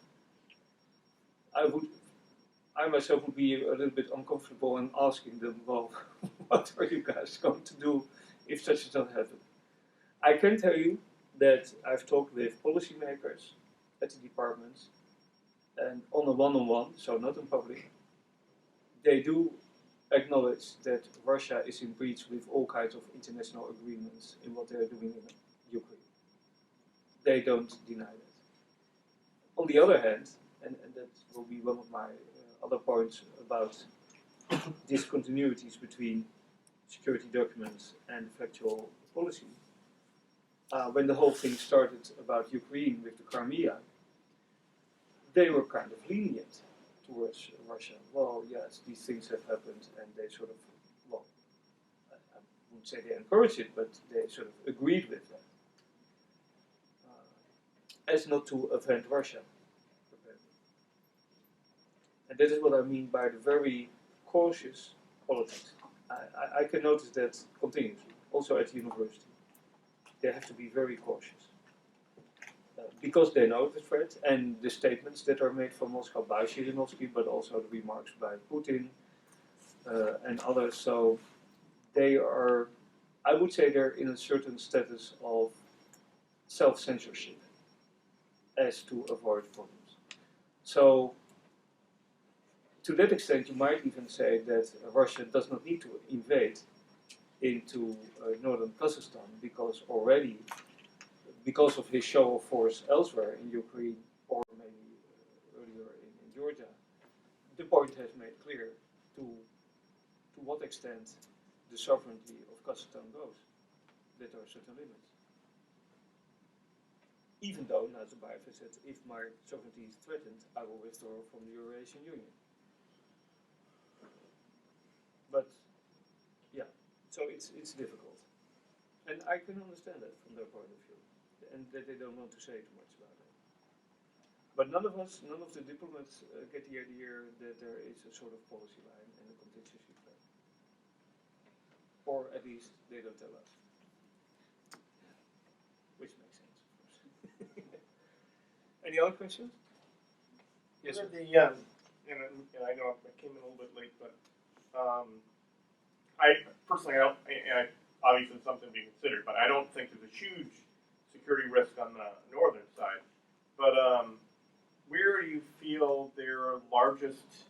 I myself would be a little bit uncomfortable in asking them, well, what are you guys going to do if such does not happen? I can tell you that I've talked with policymakers at the departments, and on a one-on-one, so not in public, they do acknowledge that Russia is in breach with all kinds of international agreements in what they're doing in Ukraine. They don't deny that. On the other hand, and that will be one of my other points about discontinuities between security documents and factual policy. When the whole thing started about Ukraine with the Crimea, they were kind of lenient towards Russia. Well, yes, these things have happened, and they sort of, well, I wouldn't say they encouraged it, but they sort of agreed with that. As not to offend Russia. And that is what I mean by the very cautious politics. I can notice that continuously, also at the university. They have to be very cautious. Because they know the threat and the statements that are made from Moscow by Zhirinovsky, but also the remarks by Putin and others. So they are, I would say they're in a certain status of self-censorship as to avoid problems. So to that extent, you might even say that Russia does not need to invade into northern Kazakhstan because already, because of his show of force elsewhere in Ukraine or maybe early the point has made clear to what extent the sovereignty of Kazakhstan goes. That there are certain limits. Even though Nazarbayev has said, if my sovereignty is threatened, I will withdraw from the Eurasian Union. But, yeah, so it's difficult. And I can understand that from their point of view. And that they don't want to say too much about it. But none of the diplomats get the idea that there is a sort of policy line and a contingency plan. Or at least they don't tell us. Which makes sense, of course. Any other questions? Yes, sir. And I know I came in a little bit late, but I personally, obviously it's something to be considered, but I don't think there's a huge security risk on the northern side. But where do you feel their largest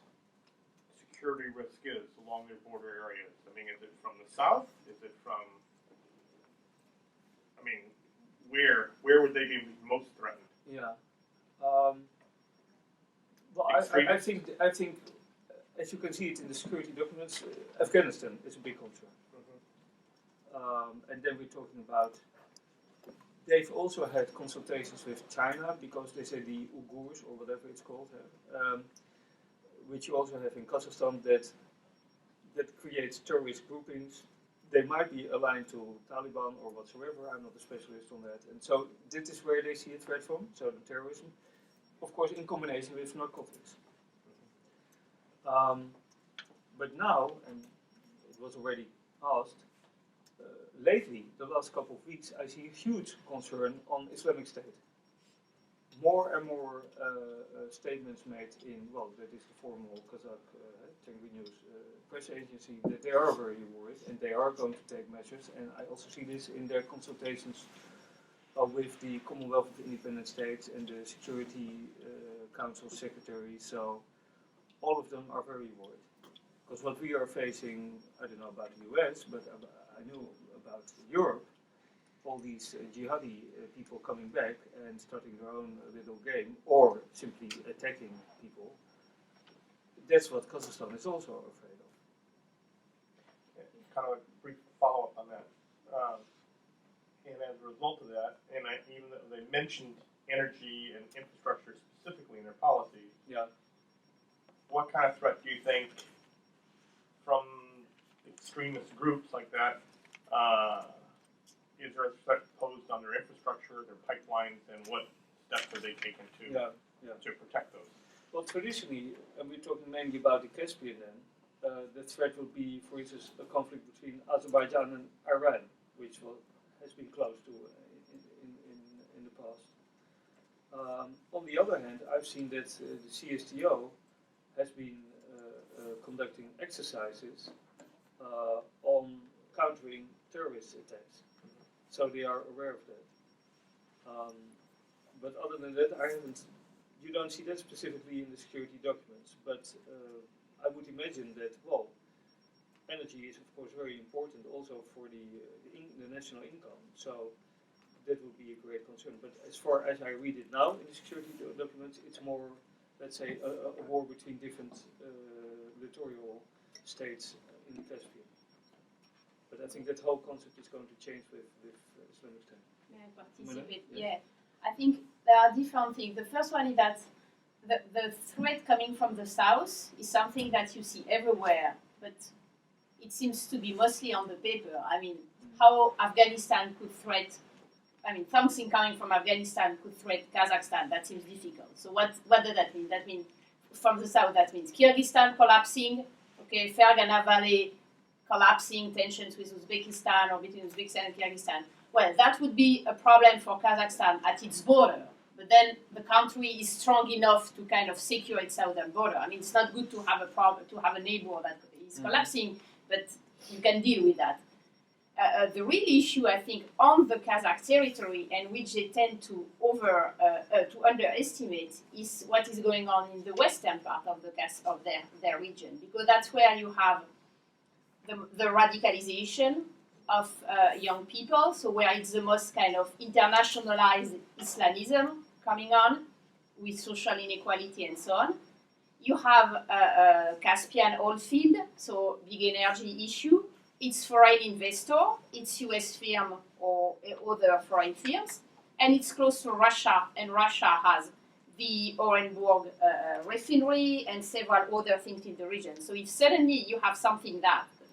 security risk is along their border areas? I mean, is it from the south? Is it from, I mean, where would they be most threatened? Yeah. Well, I think, as you can see it in the security documents, Afghanistan is a big concern. And then we're talking about, they've also had consultations with China because they say the Uyghurs, or whatever it's called, which you also have in Kazakhstan, that creates terrorist groupings. They might be aligned to Taliban or whatsoever. I'm not a specialist on that. And so this is where they see a threat from, so the terrorism. Of course, in combination with narcotics. But now, and it was already asked, lately, the last couple of weeks, I see a huge concern on Islamic State. More and more statements made in, well, that is the formal Kazakh Tengri News press agency, that they are very worried and they are going to take measures. And I also see this in their consultations with the Commonwealth of Independent States and the Security Council Secretary. So all of them are very worried. Because what we are facing, I don't know about the US, but I knew about Europe, all these jihadi people coming back and starting their own little game, or simply attacking people. That's what Kazakhstan is also afraid of. Kind of a brief follow-up on that. And as a result of that, and even though they mentioned energy and infrastructure specifically in their policy, Yeah. what kind of threat do you think from extremist groups like that, is there a threat posed on their infrastructure, their pipelines, and what steps are they taking to protect those? Well, traditionally, and we're talking mainly about the Caspian then, the threat would be, for instance, a conflict between Azerbaijan and Iran, which has been close to in the past. On the other hand, I've seen that the CSTO has been conducting exercises on countering terrorist attacks. So they are aware of that. But other than that, you don't see that specifically in the security documents. But I would imagine that, well, energy is of course very important also for the national income. So that would be a great concern. But as far as I read it now in the security documents, it's more, let's say, a war between different littoral states in the Caspian. But I think that whole concept is going to change with Islamic State. May I participate? Yeah. I think there are different things. The first one is that the threat coming from the south is something that you see everywhere, but it seems to be mostly on the paper. I mean, how Afghanistan could threat, something coming from Afghanistan could threat Kazakhstan, that seems difficult. So what does that mean? That means from the south, that means Kyrgyzstan collapsing, okay, Fergana Valley collapsing, tensions with Uzbekistan or between Uzbekistan and Kyrgyzstan. Well, that would be a problem for Kazakhstan at its border. But then the country is strong enough to kind of secure its southern border. I mean, it's not good to have a problem, to have a neighbor that is collapsing, but you can deal with that. The real issue, I think, on the Kazakh territory, and which they tend to underestimate, is what is going on in the western part of their region, because that's where you have the radicalization of young people, so where it's the most kind of internationalized Islamism coming on, with social inequality and so on. You have a Caspian oil field, so big energy issue. It's foreign investor, it's US firm or other foreign firms, and it's close to Russia, and Russia has the Orenburg refinery and several other things in the region. So if suddenly you have something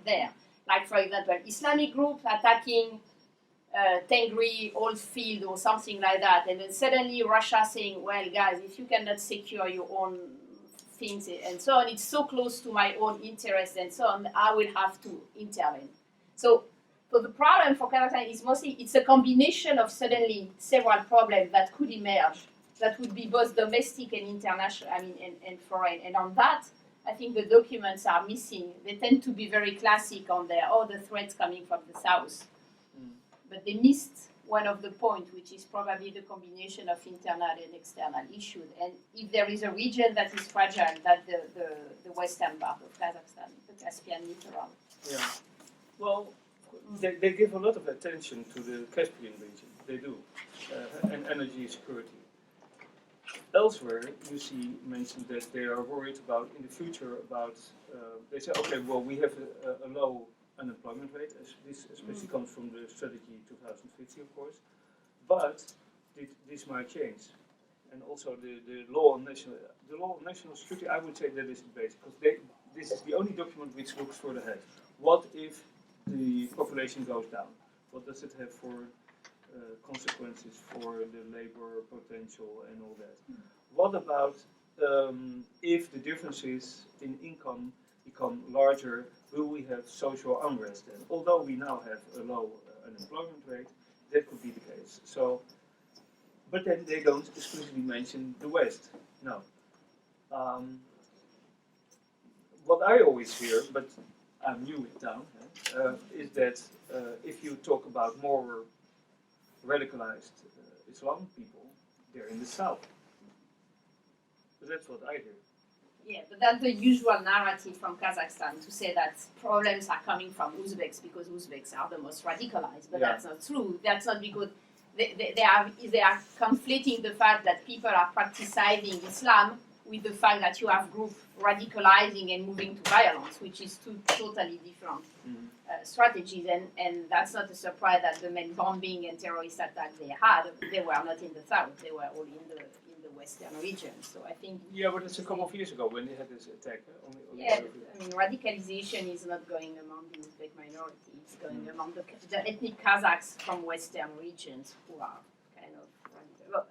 there, like for example, Islamic group attacking Tengri oil field or something like that, and then suddenly Russia saying, well guys, if you cannot secure your own things and so on, it's so close to my own interest and so on, I will have to intervene. So the problem for Kazakhstan is mostly, it's a combination of suddenly several problems that could emerge that would be both domestic and international, and foreign. And on that, I think the documents are missing. They tend to be very classic on their, the threats coming from the south. But they missed one of the points, which is probably the combination of internal and external issues. And if there is a region that is fragile, that's the western part of Kazakhstan, the Caspian littoral. Yeah. Well, they give a lot of attention to the Caspian region. They do, and energy security. Elsewhere, you see mentioned that they are worried about in the future about. They say, okay, well, we have a low unemployment rate. This especially comes from the strategy 2050, of course. But this might change, and also the law on national security. I would say that is the base, because this is the only document which looks further ahead. What if the population goes down? What does it have for consequences for the labor potential and all that? What about if the differences in income become larger? Will we have social unrest then? Although we now have a low unemployment rate, that could be the case. So, but then they don't explicitly mention the West. No. What I always hear, but I'm new in town, is that if you talk about more radicalized Islamic people, they're in the south. But that's what I hear. Yeah, but that's the usual narrative from Kazakhstan, to say that problems are coming from Uzbeks because Uzbeks are the most radicalized. But that's not true. That's not because they are conflating the fact that people are practicing Islam with the fact that you have groups radicalizing and moving to violence, which is two totally different strategies. And that's not a surprise that the main bombing and terrorist attacks they were not in the south. They were all in the western region. So I think. Yeah, but it's a couple of years ago when they had this attack. Radicalization is not going among the Uzbek minority. It's going among the ethnic Kazakhs from western regions who are kind of radical.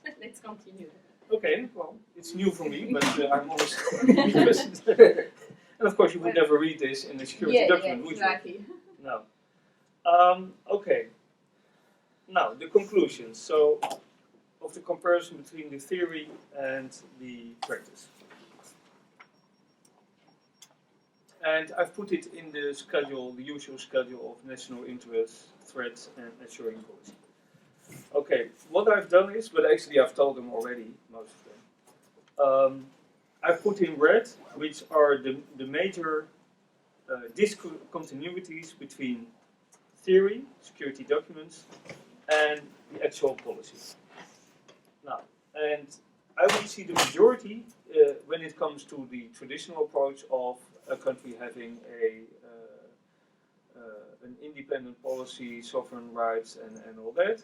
Well, let's continue. Okay, well, it's new for me, but I'm always interested. And of course, you would never read this in a security document, would you? No. Okay. Now, the conclusions. So, of the comparison between the theory and the practice. And I've put it in the schedule, the usual schedule of national interest, threats, and assuring policy. Okay, what I've done is, but actually I've told them already, most of them. I've put in red, which are the major discontinuities between theory, security documents, and the actual policy. Now, and I would see the majority when it comes to the traditional approach of a country having an independent policy, sovereign rights, and all that.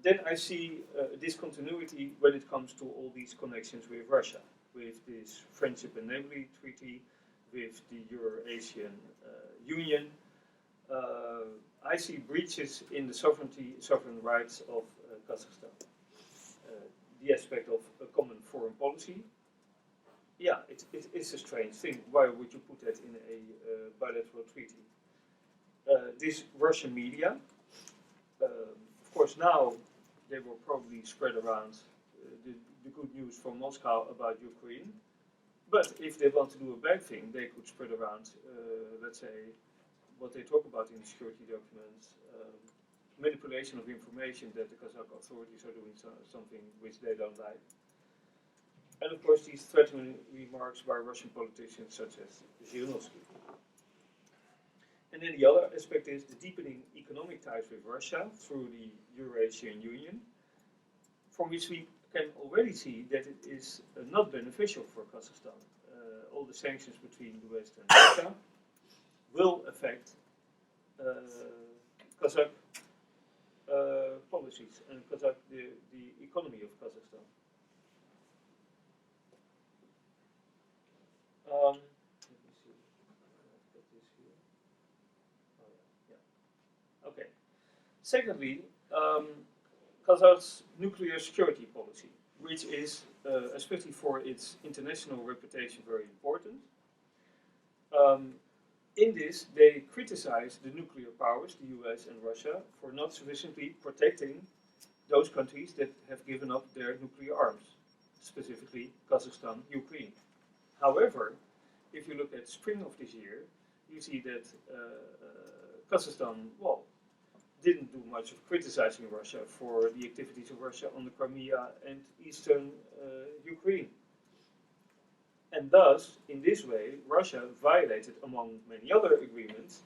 Then I see a discontinuity when it comes to all these connections with Russia, with this Friendship and Neighborly Treaty, with the Eurasian Union. I see breaches in the sovereign rights of Kazakhstan. The aspect of a common foreign policy. Yeah, it's a strange thing. Why would you put that in a bilateral treaty? This Russian media, of course, now they will probably spread around the good news from Moscow about Ukraine. But if they want to do a bad thing, they could spread around, let's say, what they talk about in the security documents, manipulation of information that the Kazakh authorities are doing something which they don't like. And of course, these threatening remarks by Russian politicians such as Zhirinovsky. And then the other aspect is the deepening economic ties with Russia through the Eurasian Union, from which we can already see that it is not beneficial for Kazakhstan. All the sanctions between the West and Russia will affect Kazakh policies and the economy of Kazakhstan. Let me see. I've got this here. Oh, yeah. Okay. Secondly, Kazakh's nuclear security policy, which is, especially for its international reputation, very important. In this, they criticize the nuclear powers, the US and Russia, for not sufficiently protecting those countries that have given up their nuclear arms, specifically Kazakhstan, Ukraine. However, if you look at spring of this year, you see that Kazakhstan, well, didn't do much of criticizing Russia for the activities of Russia on the Crimea and eastern Ukraine. And thus, in this way, Russia violated, among many other agreements,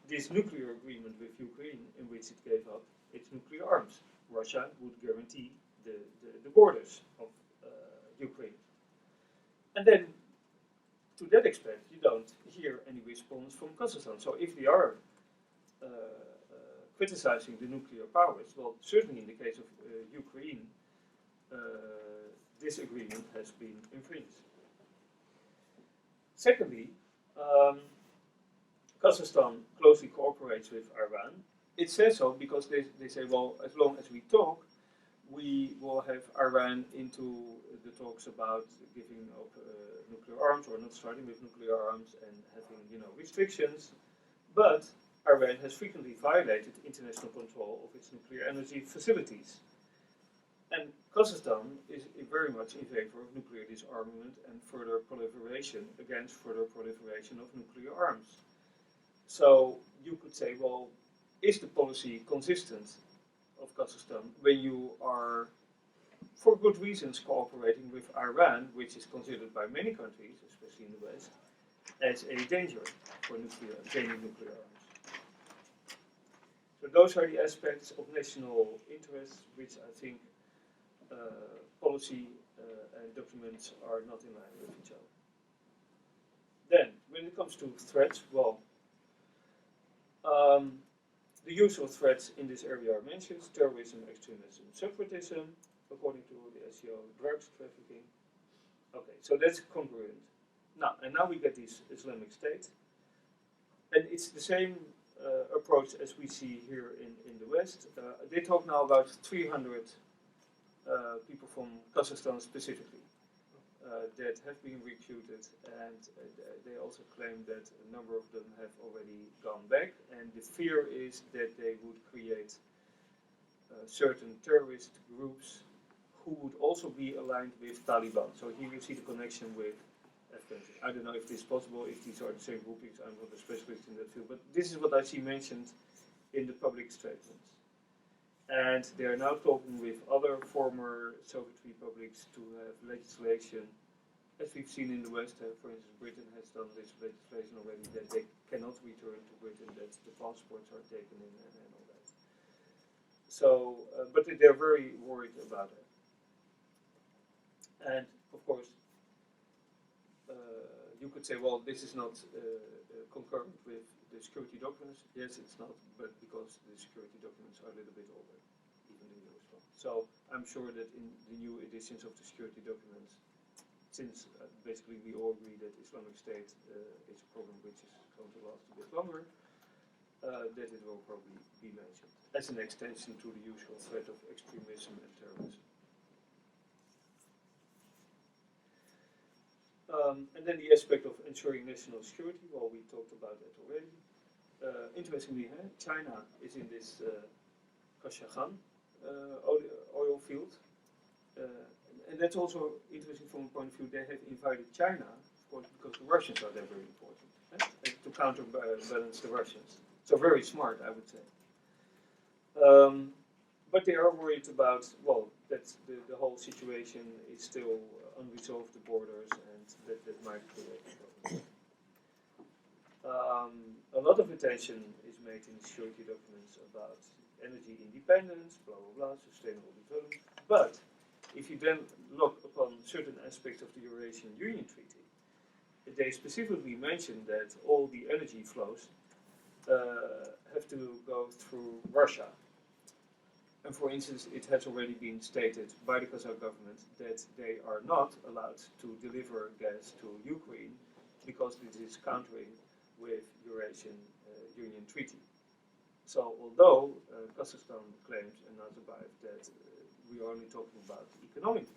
this nuclear agreement with Ukraine in which it gave up its nuclear arms. Russia would guarantee the borders of Ukraine. And then, to that extent, you don't hear any response from Kazakhstan. So if they are criticizing the nuclear powers, well, certainly in the case of Ukraine, this agreement has been infringed. Secondly, Kazakhstan closely cooperates with Iran. It says so because they say, well, as long as we talk, we will have Iran into the talks about giving up nuclear arms or not starting with nuclear arms and having, restrictions. But Iran has frequently violated international control of its nuclear energy facilities. And Kazakhstan is very much in favor of nuclear disarmament and further proliferation against further proliferation of nuclear arms. So you could say, well, is the policy consistent of Kazakhstan when you are, for good reasons, cooperating with Iran, which is considered by many countries, especially in the West, as a danger for gaining nuclear arms? So those are the aspects of national interest which I think policy and documents are not in line with each other. Then, when it comes to threats, well, the usual threats in this area are mentioned: terrorism, extremism, separatism, according to the SCO, drugs trafficking. Okay, so that's congruent. Now we get this Islamic State, and it's the same approach as we see here in the West. They talk now about 300 people from Kazakhstan specifically that have been recruited, and they also claim that a number of them have already gone back, and the fear is that they would create certain terrorist groups who would also be aligned with Taliban. So here you see the connection with Afghanistan. I don't know if this is possible, if these are the same groupings. I'm not a specialist in that field, but this is what I see mentioned in the public statements. And they are now talking with other former Soviet republics to have legislation, as we've seen in the West. For instance, Britain has done this legislation already that they cannot return to Britain, that the passports are taken in and all that. So, but they're very worried about it. And of course, you could say, well, this is not concurrent with the security documents. Yes, it's not, but because the security documents are a little bit older, even the newest one. So I'm sure that in the new editions of the security documents, since basically we all agree that Islamic State is a problem which is going to last a bit longer, that it will probably be mentioned as an extension to the usual threat of extremism and terrorism. And then the aspect of ensuring national security, well, we talked about that already. Interestingly, China is in this Kashagan oil field. And that's also interesting from a point of view. They have invited China, of course, because the Russians are there very important, to counterbalance the Russians. So very smart, I would say. But they are worried about, well, that the whole situation is still unresolved, the borders, and that might create a problem. A lot of attention is made in security documents about energy independence, blah, blah, blah, sustainable development. But if you then look upon certain aspects of the Eurasian Union Treaty, they specifically mention that all the energy flows have to go through Russia. And for instance, it has already been stated by the Kazakh government that they are not allowed to deliver gas to Ukraine because this is countering with Eurasian Union Treaty. So although Kazakhstan claims and Nazarbayev that we are only talking about economic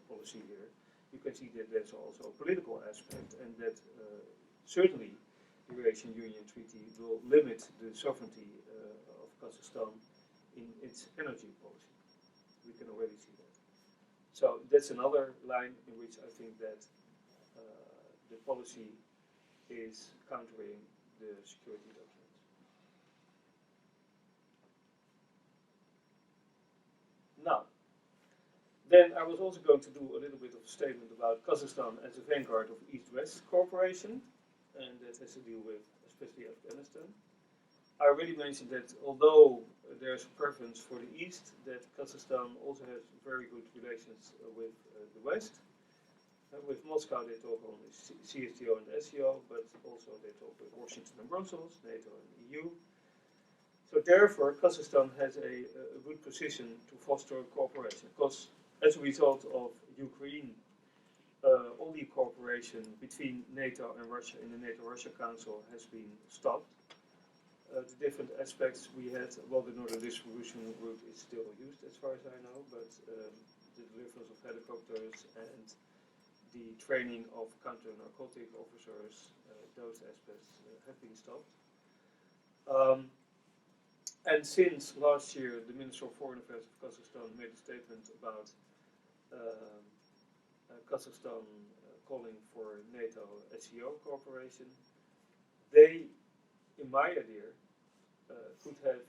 policy here, you can see that there's also a political aspect, and that certainly the Eurasian Union Treaty will limit the sovereignty of Kazakhstan in its energy policy. We can already see that. So that's another line in which I think that the policy is countering the security documents. Now, then I was also going to do a little bit of a statement about Kazakhstan as a vanguard of East-West cooperation, and that has to do with especially Afghanistan. I already mentioned that although there's a preference for the East, that Kazakhstan also has very good relations with the West. With Moscow they talk on CSTO and SCO, but also they talk with Washington and Brussels, NATO and EU. So therefore Kazakhstan has a good position to foster cooperation, because as a result of Ukraine, all the cooperation between NATO and Russia in the NATO-Russia Council has been stopped. The different aspects we had, well, the northern distribution route is still used as far as I know, but the deliverance of helicopters and the training of counter-narcotic officers, those aspects have been stopped. And since last year, the Minister of Foreign Affairs of Kazakhstan made a statement about Kazakhstan calling for NATO SCO cooperation, they, in my idea, could have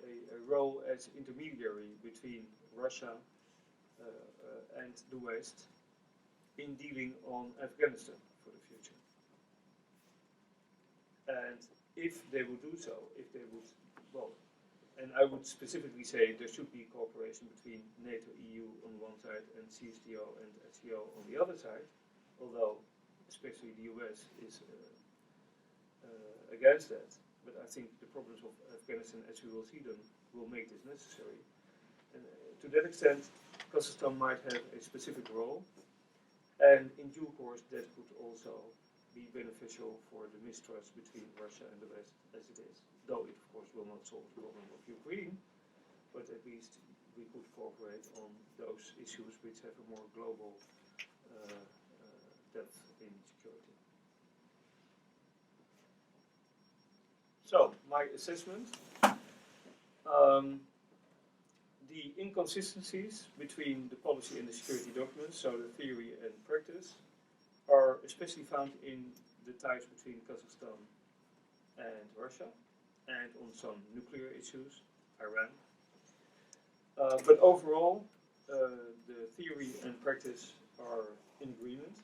a role as intermediary between Russia and the West in dealing on Afghanistan for the future. And if they would do so, if they would, well, and I would specifically say there should be cooperation between NATO, EU on one side and CSTO and SCO on the other side, although especially the US is against that. But I think the problems of Afghanistan, as we will see them, will make this necessary. And to that extent, Kazakhstan might have a specific role, and in due course that could also be beneficial for the mistrust between Russia and the West as it is. Though it, of course, will not solve the problem of Ukraine, but at least we could cooperate on those issues which have a more global depth in security. So, my assessment, the inconsistencies between the policy and the security documents, so the theory and practice, are especially found in the ties between Kazakhstan and Russia, and on some nuclear issues, Iran. But overall, the theory and practice are in agreement.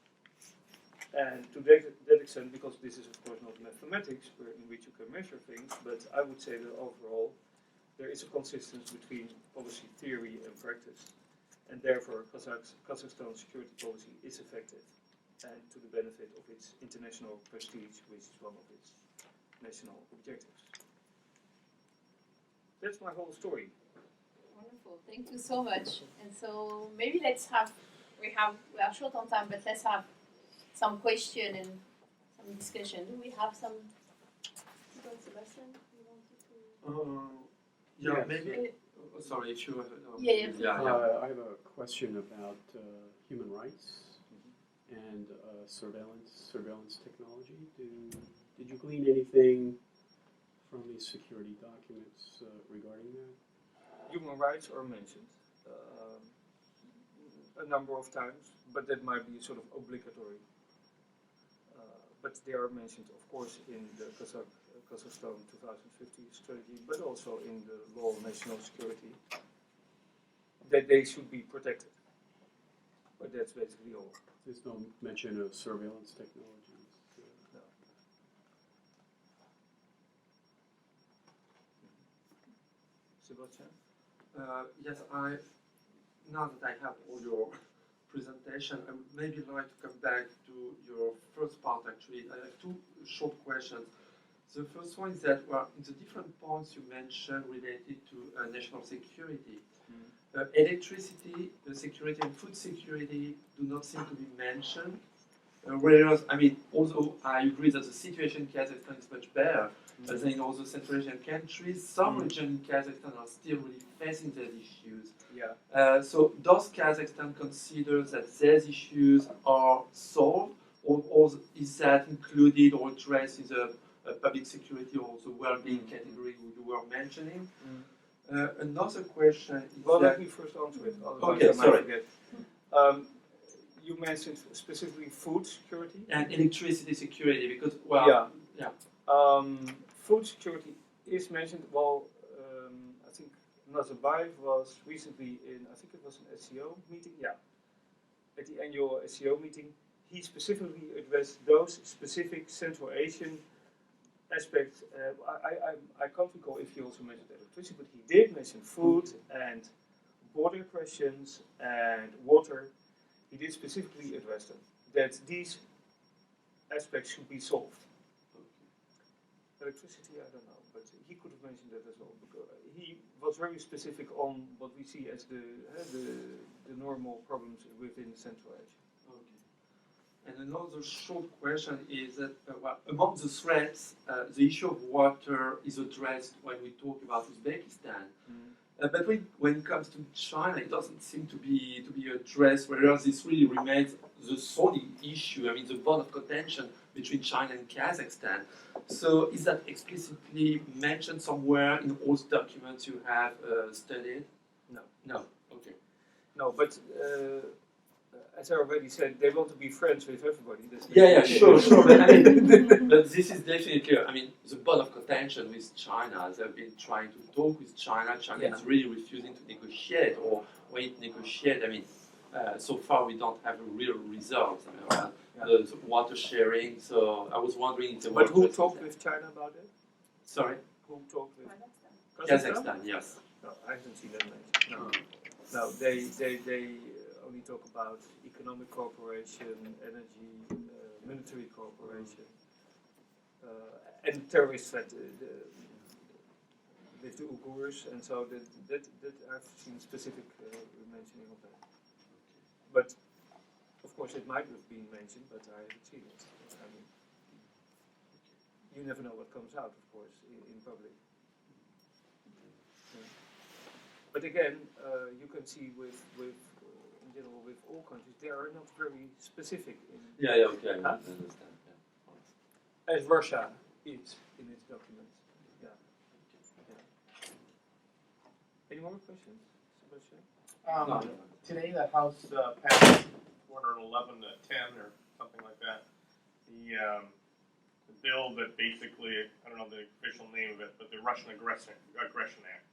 And to that extent, because this is of course not mathematics in which you can measure things, but I would say that overall there is a consistency between policy theory and practice. And therefore Kazakhstan's security policy is effective and to the benefit of its international prestige, which is one of its national objectives. That's my whole story. Wonderful, thank you so much. And so maybe let's have, we are short on time, but let's have some question and some discussion. Do we have some? Sebastian, you wanted to? Yeah, maybe. Sorry, if you. Yeah, please. I have a question about human rights and surveillance technology. Did you glean anything from these security documents regarding that? Human rights are mentioned a number of times, but that might be sort of obligatory. But they are mentioned, of course, in the Kazakhstan 2050 strategy, but also in the law of national security, that they should be protected. But that's basically all. There's no mention of surveillance technologies. No. Yes, now that I have all your presentation, I would maybe like to come back to your first part actually. I have two short questions. The first one is that, well, in the different points you mentioned related to national security, electricity, security and food security do not seem to be mentioned. Whereas, I mean, although I agree that the situation in Kazakhstan is much better than in other Central Asian countries, some regions in Kazakhstan are still really facing these issues. Yeah. So does Kazakhstan consider that these issues are solved, or is that included or addressed in the public security or the well-being category you were mentioning? Another question is Well, that... let me first answer it. Otherwise Okay, I might sorry. forget. You mentioned specifically food security And electricity security, because, well... Yeah. Food security is mentioned. Well, I think Nazarbayev was recently in, I think it was an SCO meeting. Yeah. At the annual SCO meeting, he specifically addressed those specific Central Asian aspects. I can't recall if he also mentioned electricity, but he did mention food and border questions and water. He did specifically address them, that these aspects should be solved. Electricity, I don't know, but he could have mentioned that as well. Because he was very specific on what we see as the normal problems within Central Asia. And another short question is that well, among the threats, the issue of water is addressed when we talk about Uzbekistan. But when it comes to China, it doesn't seem to be addressed, whereas this really remains the solid issue. I mean, the bond of contention between China and Kazakhstan. So is that explicitly mentioned somewhere in all the documents you have studied? No. No. Okay. No, but as I already said, they want to be friends with everybody. Sure. But I mean, but this is definitely, I mean, the bond of contention with China. They've been trying to talk with China. China is really refusing to negotiate, or when it negotiate, I mean, so far we don't have a real result. I mean, the water sharing. So I was wondering if there But who talked with China about it? Sorry? Who talked with Kazakhstan, yes. No, I haven't seen that mentioned. No, they only talk about economic cooperation, energy, military cooperation, and terrorist threat with the Uyghurs, and so that I've seen specific mentioning of that. But of course, it might have been mentioned, but I haven't seen it. I mean, you never know what comes out, of course, in public. Yeah. But again, you can see with in general with all countries, they are not very specific in. Okay, I understand. Yeah. As Russia is in its documents. Yeah. Any more questions, Sebastian? Today the House passed Order 11 to 10 or something like that. The bill that basically, I don't know the official name of it, but the Russian Aggression Act.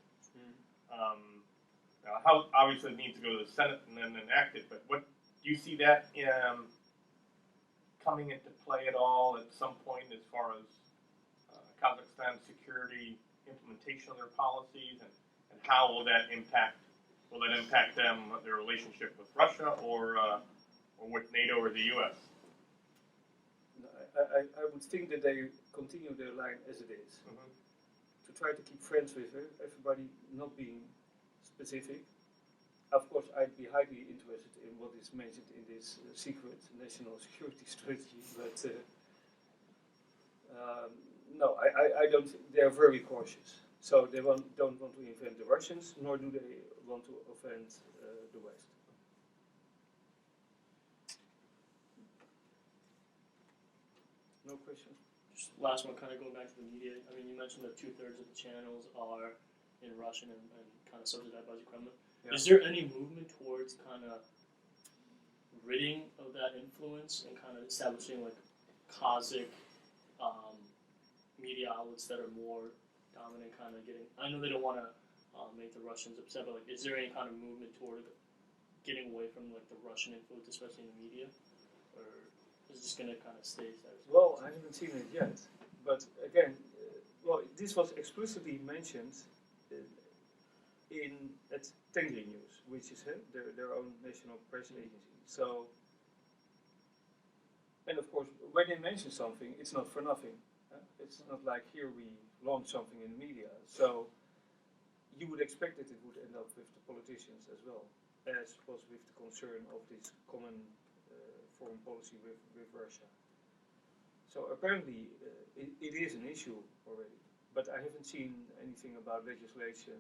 How obviously it needs to go to the Senate and then enacted, but what do you see that coming into play at all at some point as far as Kazakhstan's security implementation of their policies, and how will that impact? Will that impact them, their relationship with Russia or with NATO or the U.S.? I would think that they continue their line as it is. To try to keep friends with everybody, not being specific. Of course, I'd be highly interested in what is mentioned in this secret national security strategy, but no, I don't. They are very cautious. So they don't want to offend the Russians, nor do they want to offend the West. No questions? Just last one, kind of going back to the media. I mean, you mentioned that 2/3 of the channels are in Russian and kind of subsidized by the Kremlin. Yeah. Is there any movement towards kind of ridding of that influence and kind of establishing like Kazakh media outlets that are more dominant, kind of getting? I know they don't want to make the Russians upset, but like, is there any kind of movement toward getting away from like the Russian influence, especially in the media, or is it just going to kind of stay status quo? Well, I haven't seen it yet, but again, well, this was explicitly mentioned at Tengri News, which is their own national press agency. So, and of course, when they mention something, it's not for nothing. It's not like here we launch something in the media. So you would expect that it would end up with the politicians as well, as was with the concern of this common foreign policy with Russia. So apparently it is an issue already, but I haven't seen anything about legislation.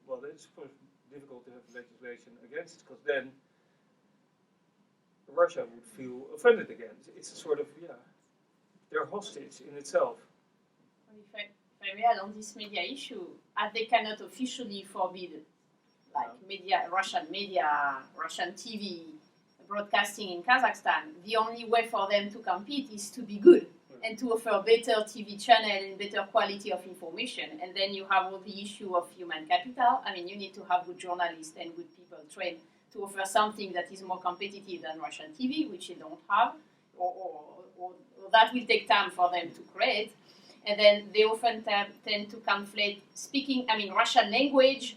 Well, it's of course difficult to have legislation against it, because then Russia would feel offended again. It's a sort of, they're hostage in itself. If I may add on this media issue, as they cannot officially forbid Russian TV broadcasting in Kazakhstan, the only way for them to compete is to be good and to offer better TV channel and better quality of information. And then you have all the issue of human capital. I mean, you need to have good journalists and good people trained to offer something that is more competitive than Russian TV, which they don't have, or that will take time for them to create. And then they often tend to conflate Russian language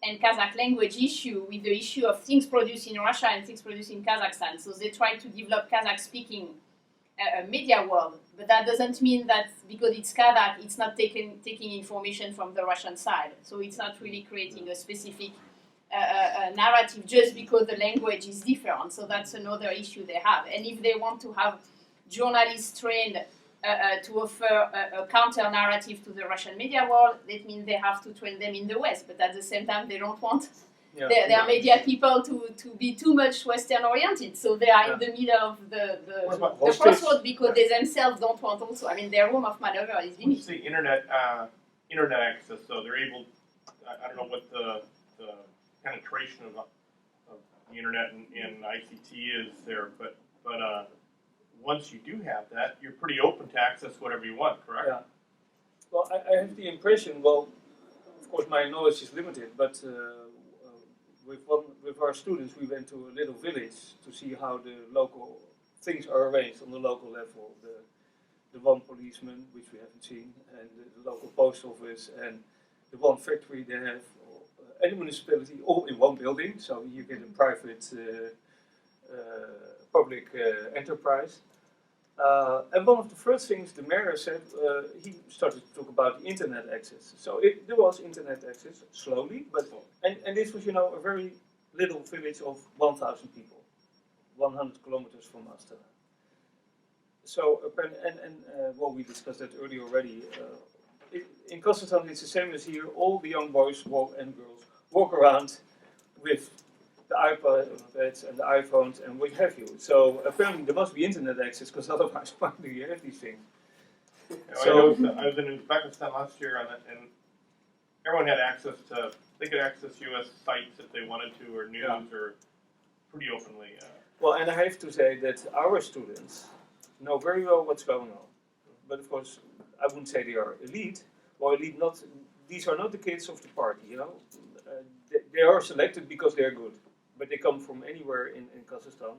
and Kazakh language issue with the issue of things produced in Russia and things produced in Kazakhstan. So they try to develop Kazakh-speaking media world, but that doesn't mean that because it's Kazakh, it's not taking information from the Russian side. So it's not really creating a specific narrative just because the language is different. So that's another issue they have. And if they want to have journalists trained to offer a counter narrative to the Russian media world, that means they have to train them in the West. But at the same time, they don't want their media people to be too much Western oriented. So they are in the middle of the crossroad because they themselves don't want also. I mean, their room of maneuver is limited. What's the internet access? So they're able. I don't know what the penetration of the internet and ICT is there, but once you do have that, you're pretty open to access whatever you want, correct? Yeah. Well, I have the impression, well, of course my knowledge is limited, but with our students we went to a little village to see how the local things are arranged on the local level. The one policeman, which we haven't seen, and the local post office, and the one factory they have, and the municipality, all in one building, so you get a private public enterprise. And one of the first things the mayor said, he started to talk about the internet access. So there was internet access, slowly, but and this was, a very little village of 1,000 people, 100 kilometers from Astana. So, well, we discussed that earlier already. In Kazakhstan, it's the same as here. All the young boys and girls walk around with the iPads and the iPhones and what have you. So apparently there must be internet access, because otherwise why do you have these things? So I was in Uzbekistan last year, and everyone had access to. They could access U.S. sites if they wanted to, or news, or pretty openly. Well, and I have to say that our students know very well what's going on. But of course, I wouldn't say they are elite. Well, elite not. These are not the kids of the party. They are selected because they're good. But they come from anywhere in Kazakhstan,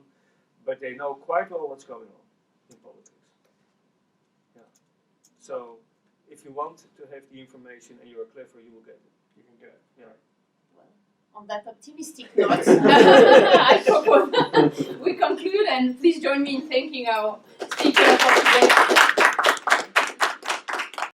but they know quite well what's going on in politics. Yeah. So, if you want to have the information and you are clever, you will get it. You can get it. Yeah. Well, on that optimistic note, I propose we conclude, and please join me in thanking our speaker for today.